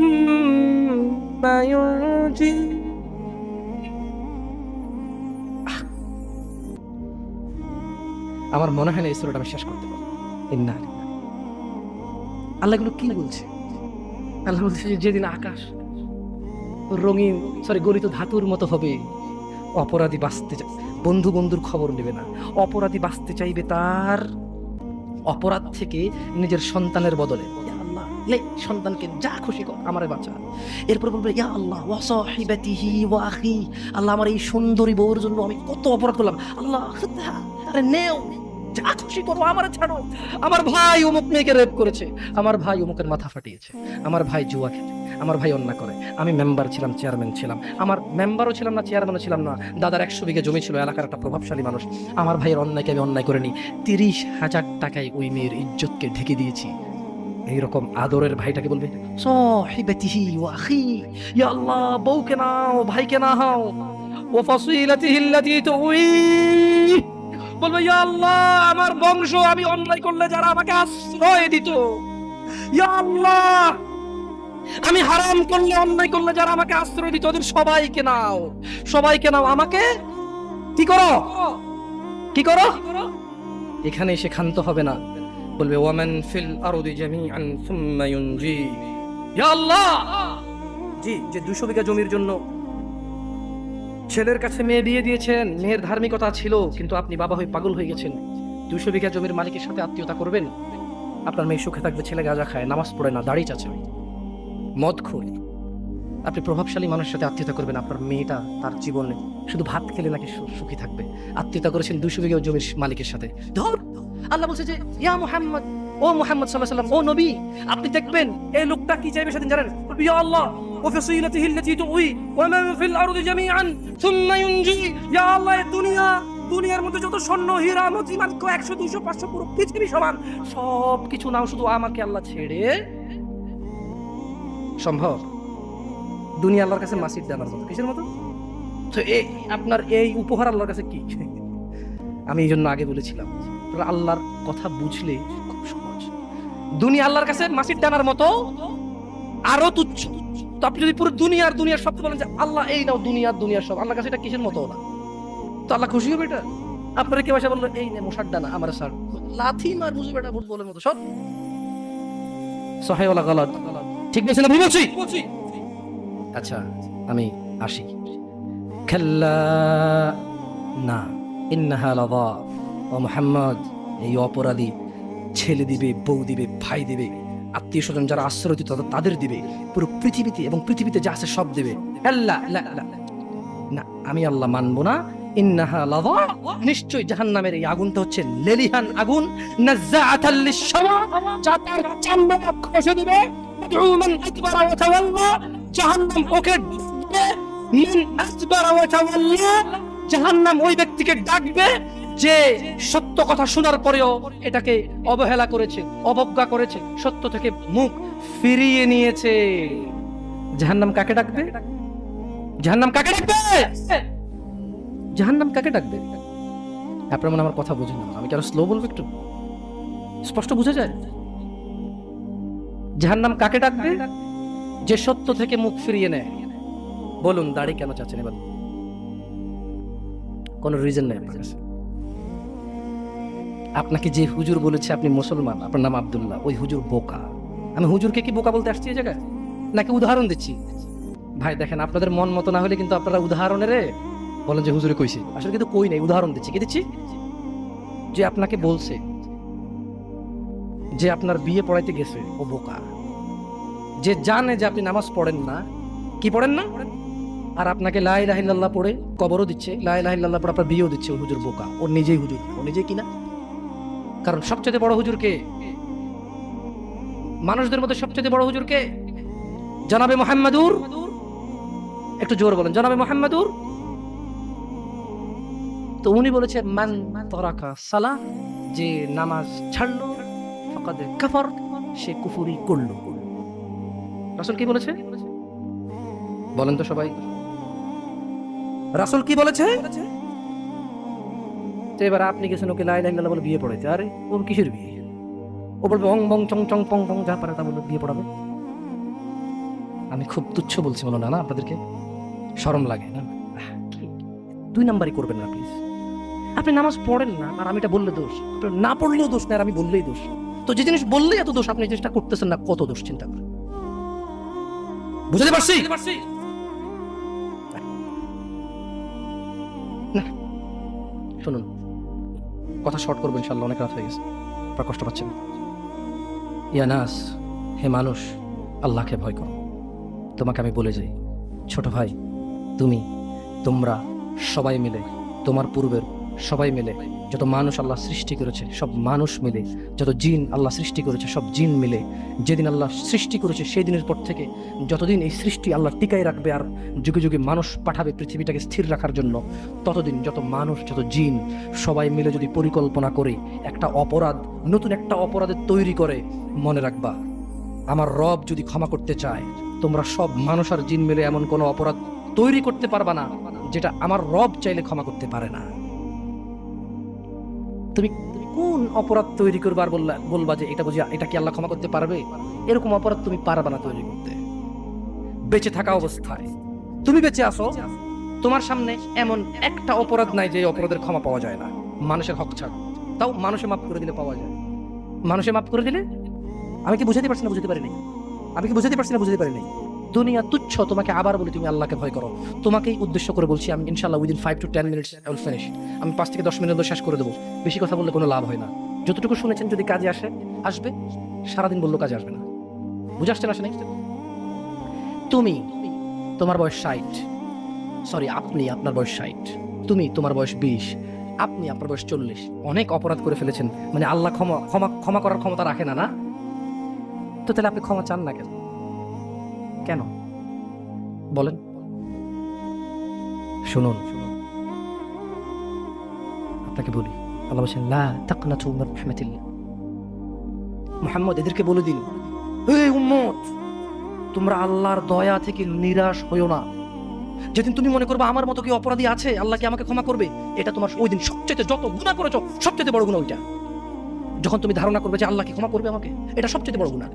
[SPEAKER 1] ইউনজি। আমার মনে হয় না এই সূরাটা আমি শেষ করতে পারবো। ইন্না লিল্লাহি, আল্লাহ এগুলো কি বলছে? আল্লাহ বলছে যেদিন আকাশ রঙিন গলিত ধাতুর মতো হবে। অপরাধী বাঁচতে চাই, বন্ধু বন্ধুর খবর নেবে না। অপরাধী বাঁচতে চাইবে তার অপরাধ থেকে নিজের সন্তানের বদলে, ইয়া আল্লাহ লে সন্তানকে যা খুশি কর আমারে বাঁচা। এরপর বলবে ইয়া আল্লাহ ওয়া সাহিবাতিহি ওয়া আখি, আল্লাহ আমার এই সুন্দরী বউর জন্য আমি কত অপরাধ করলাম, আল্লাহ আরে নেও যা খুশি করো আমারে ছাড়ো। আমার ভাই অমুক মেয়েকে রেপ করেছে, আমার ভাই অমুকের মাথা ফাটিয়েছে, আমার ভাই জুয়া খেলে, আমার ভাই অন্যায় করে। আমি মেম্বার ছিলাম, চেয়ারম্যান ছিলাম, আমার মেম্বারও ছিলাম না, চেয়ারম্যানও ছিলাম না, দাদার 100 বিঘা জমি ছিল, এলাকার একটা প্রভাবশালী মানুষ। আমার ভাইয়ের অন্যায়কে আমি অন্যায় করিনি, 30,000 টাকায় ওই মেয়ের ইজ্জতকে ঢেকে দিয়েছি। এইরকম আদরের ভাইটাকে বলবে সাহিবাতিহি ওয়া আখি, ইয়া আল্লাহ বউকে নাও, ভাইকে নাও, ওয়া ফাসিলাতিহি আল্লাতী তুই, বলবে ইয়া আল্লাহ আমার বংশ, আমি অন্যায় করলে যারা আমাকে আশ্রয় দিত, ইয়া আল্লাহ আমি হারাম করলে অন্যায় করলে যারা আমাকে আশ্রয় দিত ওদের সবাইকে নাও, সবাইকে নাও, আমাকে কি করো কি করো। এখানে এসে ক্ষান্ত হবে না, বলবে ওয়ামান ফিল আরদি জামিআন সুম্মা ইউনজি, ইয়া আল্লাহ জি যে 200 বিঘা জমির জন্য ছেলের কাছে মেয়ে দিয়ে দিয়েছেন, মেয়ের ধার্মিকতা ছিল, কিন্তু আপনি বাবা হয়ে পাগল হয়ে গেছেন। 200 বিঘা জমির মালিকের সাথে আত্মীয়তা করবেন, আপনার মেয়ে সুখে থাকবে, ছেলে গাঁজা খায়, নামাজ পড়ে না, দাড়ি চাচে, মদ খোয়। আপনি প্রভাবশালী মানুষের সাথে আত্মীয়তা করবেন, আপনার মেয়েটা তার জীবনে শুধু ভাত খেলে নাকি সুখী থাকবে। আত্মীয়তা করেছেন 200 বিঘা জমির মালিকের সাথে। ধর আল্লাহ বলছে যে ইয়া মুহাম্মদ, ও মুহাম্মদ সাল্লাল্লাহু আলাইহি ওয়াসাল্লাম, ও নবী, আপনি দেখবেন এই লোকটা কি চাইবে সেদিন জানেন? ইয়া আল্লাহ ওয়া ফাসিলাতিহি আল্লাতী তুই ওয়া মান ফিল আরদি জামিআন সুম্মা ইউনজি, ইয়া আল্লাহ এই দুনিয়ার মধ্যে যত স্বর্ণ হীরা মতি মাণিক্য 100 200 500 পুরো পৃথিবী সমান সব কিছু নাও, শুধু আমাকে আল্লাহ ছেড়ে। সম্ভব? দুনিয়া আল্লাহর কাছে মাসির দানার মতো, কিসের মতো? তো এই আপনার এই উপহার আল্লাহর কাছে কি? আমি এই জন্য আগে বলেছিলাম আল্লাহর কথা বুঝলে খুব সহজ। দুনিয়া আল্লাহর কাছে মাসির দানার মতো, আরো তুচ্ছ। তো আপনি যদি পুরো দুনিয়ার সব বলেন যে আল্লাহ এই নাও দুনিয়ার সব, আল্লাহর কাছে এটা কিসের মতো না? তো আল্লাহ খুশি হবে এটা? আপনারা কেউ এসে বললো এই নে মশার ডানা আমার স্যার, লাথি মার বুঝবে এটা ভূত বলের মতো সব। সহিহ ওয়ালা গালাত, ঠিক বলছেন আমি বলছি? আচ্ছা আমি আসি। খাল্লা না ইন্নাহা লাযা, ও মুহাম্মদ এই অপরাধী ছেলে দিবে, বউ দিবে, ভাই দিবে, আত্মীয় স্বজন যারা আশ্রয় দিত তাদের দিবে, পুরো পৃথিবীতে এবং পৃথিবীতে যা আছে সব দিবে। আল্লাহ না আমি আল্লাহ মানবো না। ইন্নাহা লাযা, নিশ্চয় জাহান্নামের এই আগুনটা হচ্ছে লেলিহান আগুন, নাযাআতাল লিশ-শাওয়া, যা তার চামড়া খসে দিবে। মান আকবারা ওয়া তাওয়াল্লা, জাহান্নাম ওকে ডাকবে। মান আকবারা ওয়া তাওয়াল্লা, জাহান্নাম ওই ব্যক্তিকে ডাকবে যে সত্য কথা শোনার পরেও এটাকে অবহেলা করেছে, অবজ্ঞা করেছে, সত্য থেকে মুখ ফিরিয়ে নিয়েছে। জাহান্নাম কাকে ডাকবে? জাহান্নাম কাকে ডাকবে? জাহান্নাম কাকে ডাকবে? আপনার মনে আমার কথা বুঝে না, আমি কি আরো স্লো বলবো? একটু স্পষ্ট বুঝে যায়? জাহান্নাম কাকে ডাকবে? যে সত্য থেকে মুখ ফিরিয়ে নেয়। বলুন দাড়ি কেন চাচ্ছেন এবার? কোনো রিজন নেই আপনার কাছে। আপনাকে যে হুজুর বলেছে আপনি মুসলমান, আপনার নাম আব্দুল্লাহ, ওই হুজুর বোকা। আমি হুজুরকে কি বোকা বলতে আসছি এই জায়গায়? নাকি উদাহরণ দিচ্ছি? ভাই দেখেন, আপনাদের মন মতো না হলে কিন্তু আপনারা উদাহরণের বলেন যে হুজুরে কইছে, আসলে কিন্তু কই নাই, উদাহরণ দিচ্ছি। কি দিচ্ছি? যে আপনাকে বলছে যে আপনার বিয়ে পড়াইতে গেছে ও বোকা। যে জানে যে আপনি নামাজ পড়েন না, কি পড়েন না, আর আপনাকে লা ইলাহা ইল্লাল্লাহ পড়ে কবরও দিচ্ছে, লা ইলাহা ইল্লাল্লাহ পড়ে আপনার বিয়েও দিচ্ছে, ওই হুজুর বোকা। ওর নিজেই হুজুর, ও নিজেই কিনা। কারণ সবচেয়ে বড় হুজুর কে? মানুষদের মধ্যে সবচেয়ে বড় হুজুর কে? জনাবে মুহাম্মাদুর। একটু জোর বলেন, জনাবে মুহাম্মাদুর। তো উনি বলেছে মান তারাকা সালাহ, যে নামাজ ছাড়লো ফাকাদ কাফার, সে কুফরি করলো। রাসূল কি বলেছে বলেন তো সবাই? রাসূল কি বলেছে? তো এবার আপনি গেছেন ওকে লা ইলাহা ইল্লাল্লাহ বলে বিয়ে পড়াইতে। আরে ওর কিসের বিয়ে? ও বলবে অং বং চং চং পং পং যা পারে তা বলে বিয়ে পড়াবে। আমি খুব তুচ্ছ বলছি বলো না আপনাদেরকে শরম লাগে না? 2 নাম্বারই করবেন না প্লিজ। আপনি নামাজ পড়েন না আর আমি এটা বললে দোষ, না পড়লেও দোষ না, আর আমি বললেই দোষ। তো যে জিনিস বললেই এত দোষ, আপনি জিনিসটা করতেছেন না, কত দোষ চিন্তা করেন। বুঝতে পারছি? শুনুন, কথা শর্ট করবো ইনশাল্লাহ, অনেক রাত হয়ে গেছে, আপনারা কষ্ট পাচ্ছেন। ইয়া নাস, হে মানুষ, আল্লাহকে ভয় করো। তোমাকে আমি বলে যাই, ছোট ভাই, তোমরা সবাই মিলে, তোমার পূর্বের সবাই মিলে, যত মানুষ আল্লাহ সৃষ্টি করেছে সব মানুষ মিলে, যত জিন আল্লাহ সৃষ্টি করেছে সব জিন মিলে, যেদিন আল্লাহ সৃষ্টি করেছে সেই দিনের পর থেকে যতদিন এই সৃষ্টি আল্লাহ টিকাই রাখবে আর যুগে যুগে মানুষ পাঠাবে পৃথিবীটাকে স্থির রাখার জন্য, ততদিন যত মানুষ যত জিন সবাই মিলে যদি পরিকল্পনা করে একটা অপরাধ, নতুন একটা অপরাধের তৈরি করে, মনে রাখবা আমার রব যদি ক্ষমা করতে চায়, তোমরা সব মানুষ আর জিন মিলে এমন কোনো অপরাধ তৈরি করতে পারবা না যেটা আমার রব চাইলে ক্ষমা করতে পারে না। তুমি কোন অপরাধ তৈরি করবার বলবা যে এটা বুঝি এটা কি আল্লাহ ক্ষমা করতে পারবে? এরকম অপরাধ তুমি পারবা না তৈরি করতে। বেঁচে থাকা অবস্থায় তুমি বেঁচে আসো, তোমার সামনে এমন একটা অপরাধ নাই যে অপরাধের ক্ষমা পাওয়া যায় না, মানুষের হক ছাড়। তাও মানুষে মাফ করে দিলে পাওয়া যায়। মানুষে মাফ করে দিলে, আমি কি বুঝাতে পারছি না? বুঝতে পারিনি। আমি কি বুঝাতে পারছি না? বুঝতে পারিনি। দুনিয়া তুচ্ছ। তোমাকে আবার বলি, তুমি আল্লাহকে ভয় করো। তোমাকেই উদ্দেশ্য করে বলছি আমি, ইনশাআল্লাহ within 5 to 10 minutes I will finish। আমি 5 থেকে 10 মিনিট শেষ করে দেবো। বেশি কথা বললে কোনো লাভ হয় না। যতটুকু শুনেছেন যদি কাজে আসবে, সারাদিন বললো কাজে আসবে না। বুঝে আসছে না? আসে নাই? তোমার বয়স 60, সরি আপনার বয়স 60, তোমার বয়স 20, আপনার বয়স 40, অনেক অপরাধ করে ফেলেছেন। মানে আল্লাহ ক্ষমা করার ক্ষমতা রাখে না, না? তো তাহলে আপনি ক্ষমা চান না কেন? কেন বলেন? শুনুন, আপনাকে বলি, আল্লাহ বলেন লা তাকনাতু মির রাহমাতিল্লাহ। মুহাম্মদ এদেরকে বলে দিন, হে উম্মত, তোমরা আল্লাহর দয়া থেকে নিরাশ হইও না। যেদিন তুমি মনে করবে আমার মতো কি অপরাধী আছে, আল্লাহ কি আমাকে ক্ষমা করবে, এটা তোমার ওই দিন সবচেয়ে, যত গুনাহ করেছো সবচেয়ে বড় গুনাহ ওইটা। যখন তুমি ধারণা করবে যে আল্লাহ কি ক্ষমা করবে আমাকে, এটা সবচেয়ে বড় গুনাহ।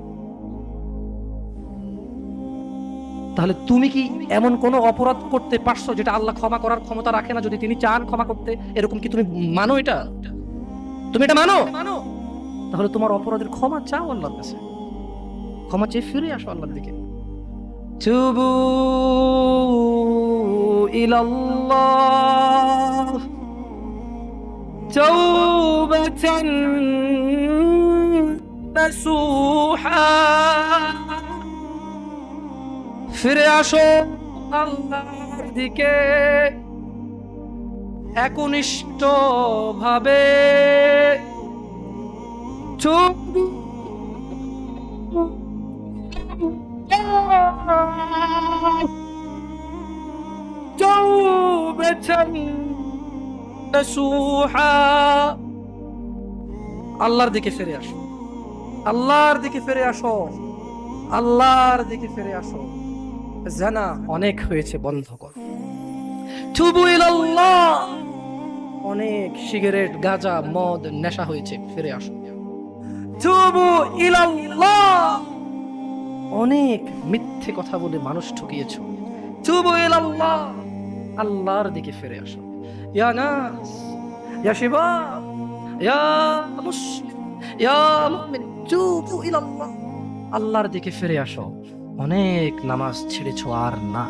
[SPEAKER 1] তাহলে তুমি কি এমন কোন অপরাধ করতে পারছো যেটা আল্লাহ ক্ষমা করার ক্ষমতা রাখে না, যদি তিনি চান ক্ষমা করতে? এরকম কি তুমি মানো? এটা তুমি এটা মানো? তাহলে তোমার অপরাধের ক্ষমা চাও আল্লাহর কাছে, ক্ষমা চেয়ে ফিরে আসো আল্লাহর দিকে। তুবু ইলাল্লাহ তাওবাতান নাসুহা। ফিরে আসো আল্লাহর দিকে একনিষ্ঠ ভাবে। আল্লাহর দিকে ফিরে আসো, আল্লাহর দিকে ফিরে আসো, আল্লাহর দিকে ফিরে আসো। জানা অনেক হয়েছে, বন্ধ করো। তুবু ইলাল্লাহ, অনেক সিগারেট গাঁজা মদ নেশা হয়েছে, ফিরে আসো। তুবু ইলাল্লাহ, অনেক মিথ্যে কথা বলে মানুষ ঠকিয়েছো, তুবু ইলাল্লাহ, আল্লাহর দিকে ফিরে আসো। ইয়া নাস, ইয়া শিবাব, ইয়া মুসলিম, ইয়া মুমিন, তুবু ইলাল্লাহ, আল্লাহর দিকে ফিরে আসো। অনেক নামাজ ছেড়েছো আর না,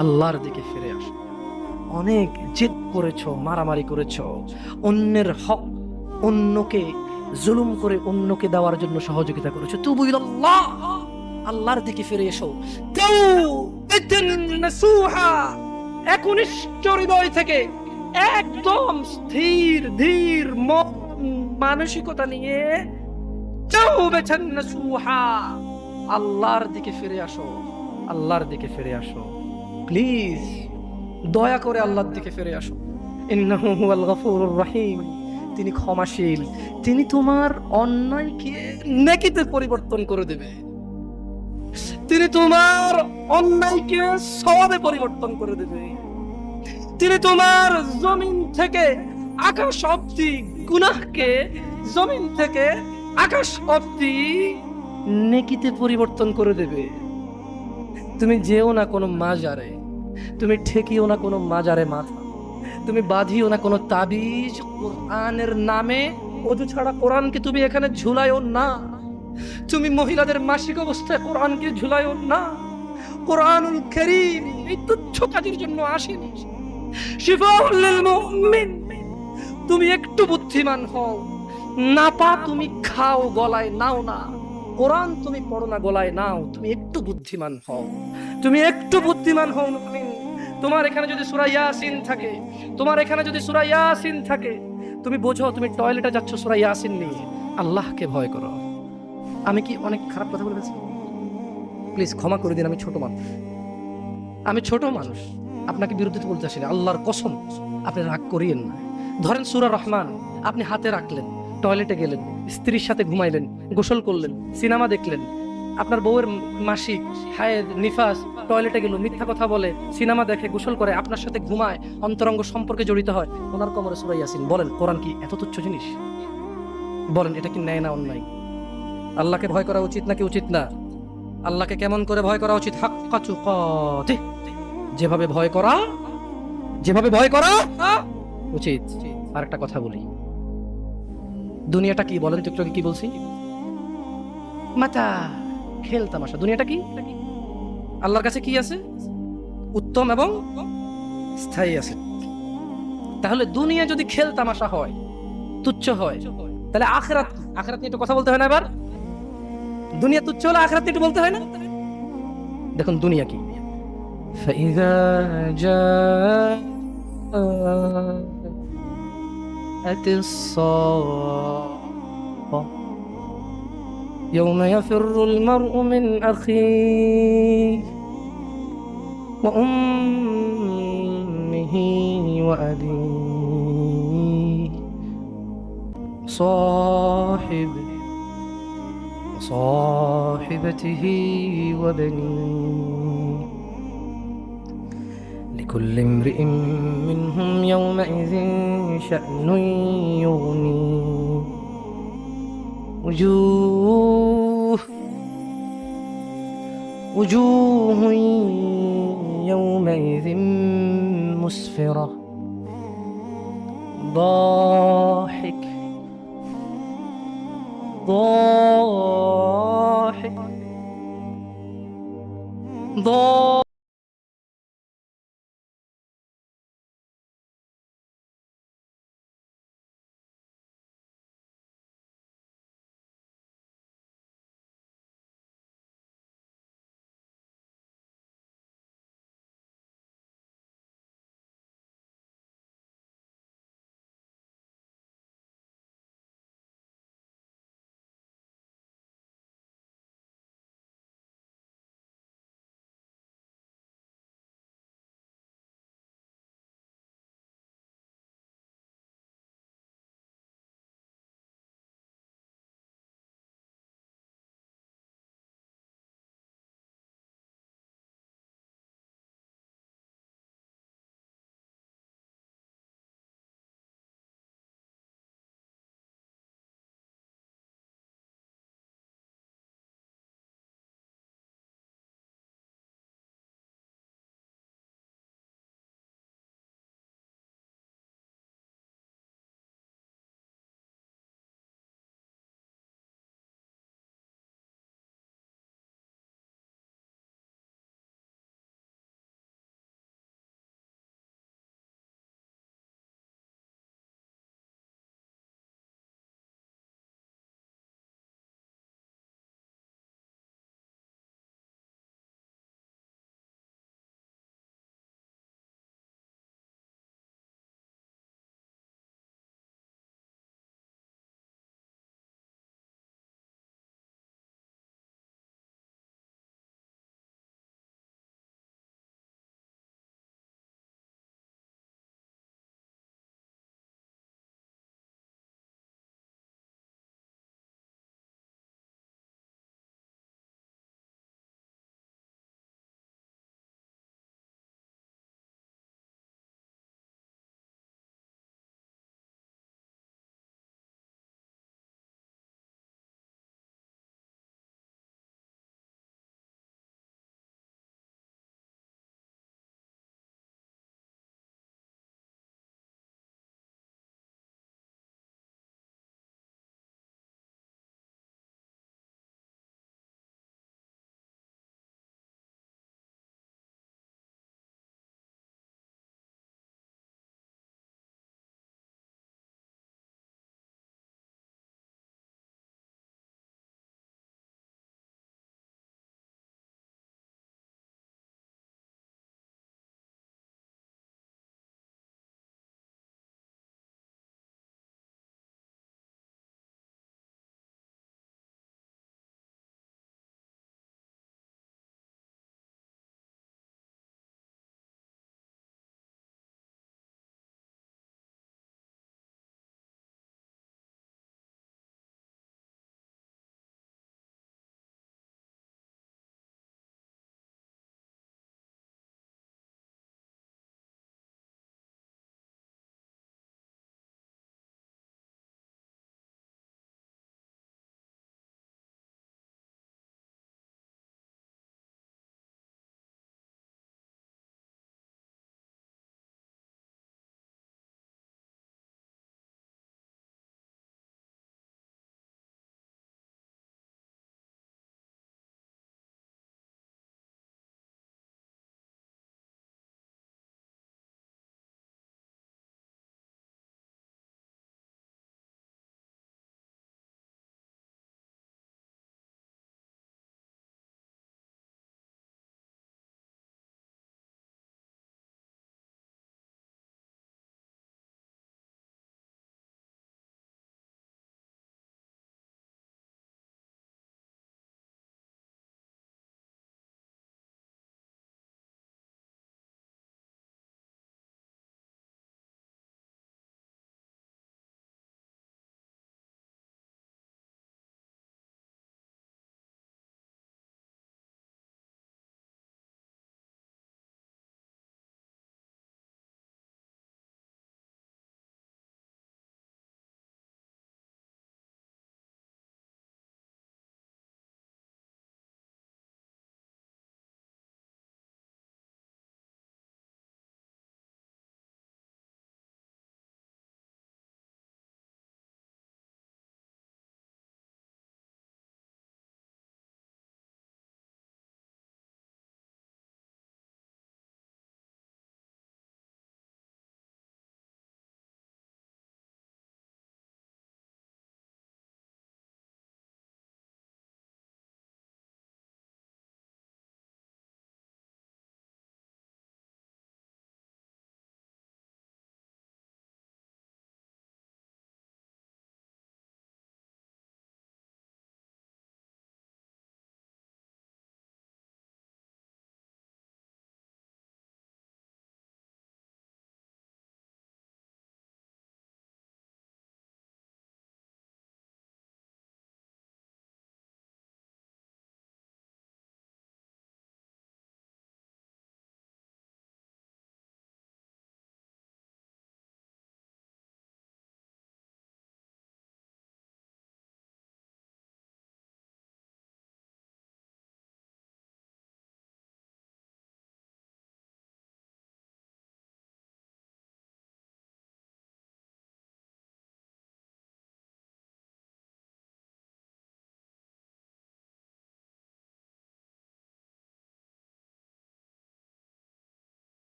[SPEAKER 1] আল্লাহর দিকে ফিরে আসো। অনেক জেদ করেছো, মারামারি করেছো, অন্যের হক, অন্যকে জুলুম করে অন্যকে দেওয়ার জন্য সহযোগিতা করেছো, তুবু ইলাল্লাহ, আল্লাহর দিকে ফিরে এসো। তাওবাতান নাসুহা, একনিষ্ঠ হৃদয় থেকে, একদম স্থির ধীর মন মানসিকতা নিয়ে তাওবাতান নাসুহা, আল্লাহর দিকে ফিরে আসো, আল্লাহর দিকে ফিরে আসো। প্লিজ দয়া করে আল্লাহর দিকে ফিরে আসো। ইন্নাহু হুয়াল গফুরুর রহিম, তিনি ক্ষমাশীল, তিনি তোমার অন্যায়কে নেকিতে পরিবর্তন করে দেবে, তিনি তোমার অন্যায়কে সওয়াবে পরিবর্তন করে দেবে, তিনি তোমার জমিন থেকে আকাশ অবধি গুনাহকে, জমিন থেকে আকাশ অবধি নেকিতে পরিবর্তন করে দেবে। তুমি যেও না কোনো মাজারে, তুমি ঠেকিও না কোনো মাজারে মাথা, তুমি বাঁধিও না কোনো তাবিজ। কোরআনের নামে ওযু ছাড়া কোরআনকে তুমি এখানে ঝুলাইও না। তুমি মহিলাদের মাসিক অবস্থায় কোরআনকে ঝুলাইও না। কোরআনুল কারীম এই তুচ্ছ কাজের জন্য আসেনি। শিফাউল লিল মুমিন, তুমি একটু বুদ্ধিমান হও, নাপা তুমি খাও গলায় নাও না, কোরআন তুমি পড়ো না গলায় নাও, তুমি একটু বুদ্ধিমান হও, তুমি একটু বুদ্ধিমান হও মুমিন। তোমার এখানে যদি সূরা ইয়াসিন থাকে, তোমার এখানে যদি সূরা ইয়াসিন থাকে, তুমি বোঝো তুমি টয়লেটে যাচ্ছ সূরা ইয়াসিন নিয়ে, আল্লাহকে ভয় করো। আমি কি অনেক খারাপ কথা বলেছি? প্লিজ ক্ষমা করে দিন, আমি ছোট মানুষ, আমি ছোট মানুষ, আপনাকে বিরুদ্ধে বলতে আসিনি, আল্লাহর কসম আপনি রাগ করিয়েন না। ধরেন সূরা রহমান আপনি হাতে রাখলেন, টয়লেটে গেলেন, স্ত্রীর সাথে ঘুমাইলেন, গোসল করলেন, সিনেমা দেখলেন, আপনার বউয়ের মাসিক হায়েদ নিফাস টয়লেটে গেল, মিথ্যা কথা বলে, সিনেমা দেখে, গোসল করে, আপনার সাথে ঘুমায়, অন্তরঙ্গ সম্পর্কে জড়িত হয়, ওনার কোমরে সূরা ইয়াসিন। বলেন কোরআন কি এত তুচ্ছ জিনিস? বলেন এটা কি ন্যায় না অন্যায়? আল্লাহকে ভয় করা উচিত নাকি উচিত না? আল্লাহকে কেমন করে ভয় করা উচিত? হাক্কা তুকাতিহ, যেভাবে ভয় করা, যেভাবে ভয় করা উচিত। আর একটা কথা বলি, দুনিয়াটা কি বলেন তো একটু আগে কি বলছি? মাতা, খেল তামাশা। দুনিয়াটা কি? আল্লাহর কাছে কি আছে? উত্তম এবং স্থায়ী আছে। তাহলে দুনিয়া যদি খেল তামাশা হয়, তুচ্ছ হয়, তাহলে আখিরাত, আখিরাত নিয়ে একটু কথা বলতে হয় না? এবার দুনিয়া তুচ্ছ হলে আখিরাত নিয়ে একটু বলতে হয় না? দেখুন দুনিয়া কি, فإذا جاءت الصاخة يوم يفر المرء من أخيه وأمه وأبيه وصاحبته وبنيه لكل امرئ منهم يومئذ شأن يغنيه وجوه يومئذ مسفرة ضاحك ضاحك ضاحك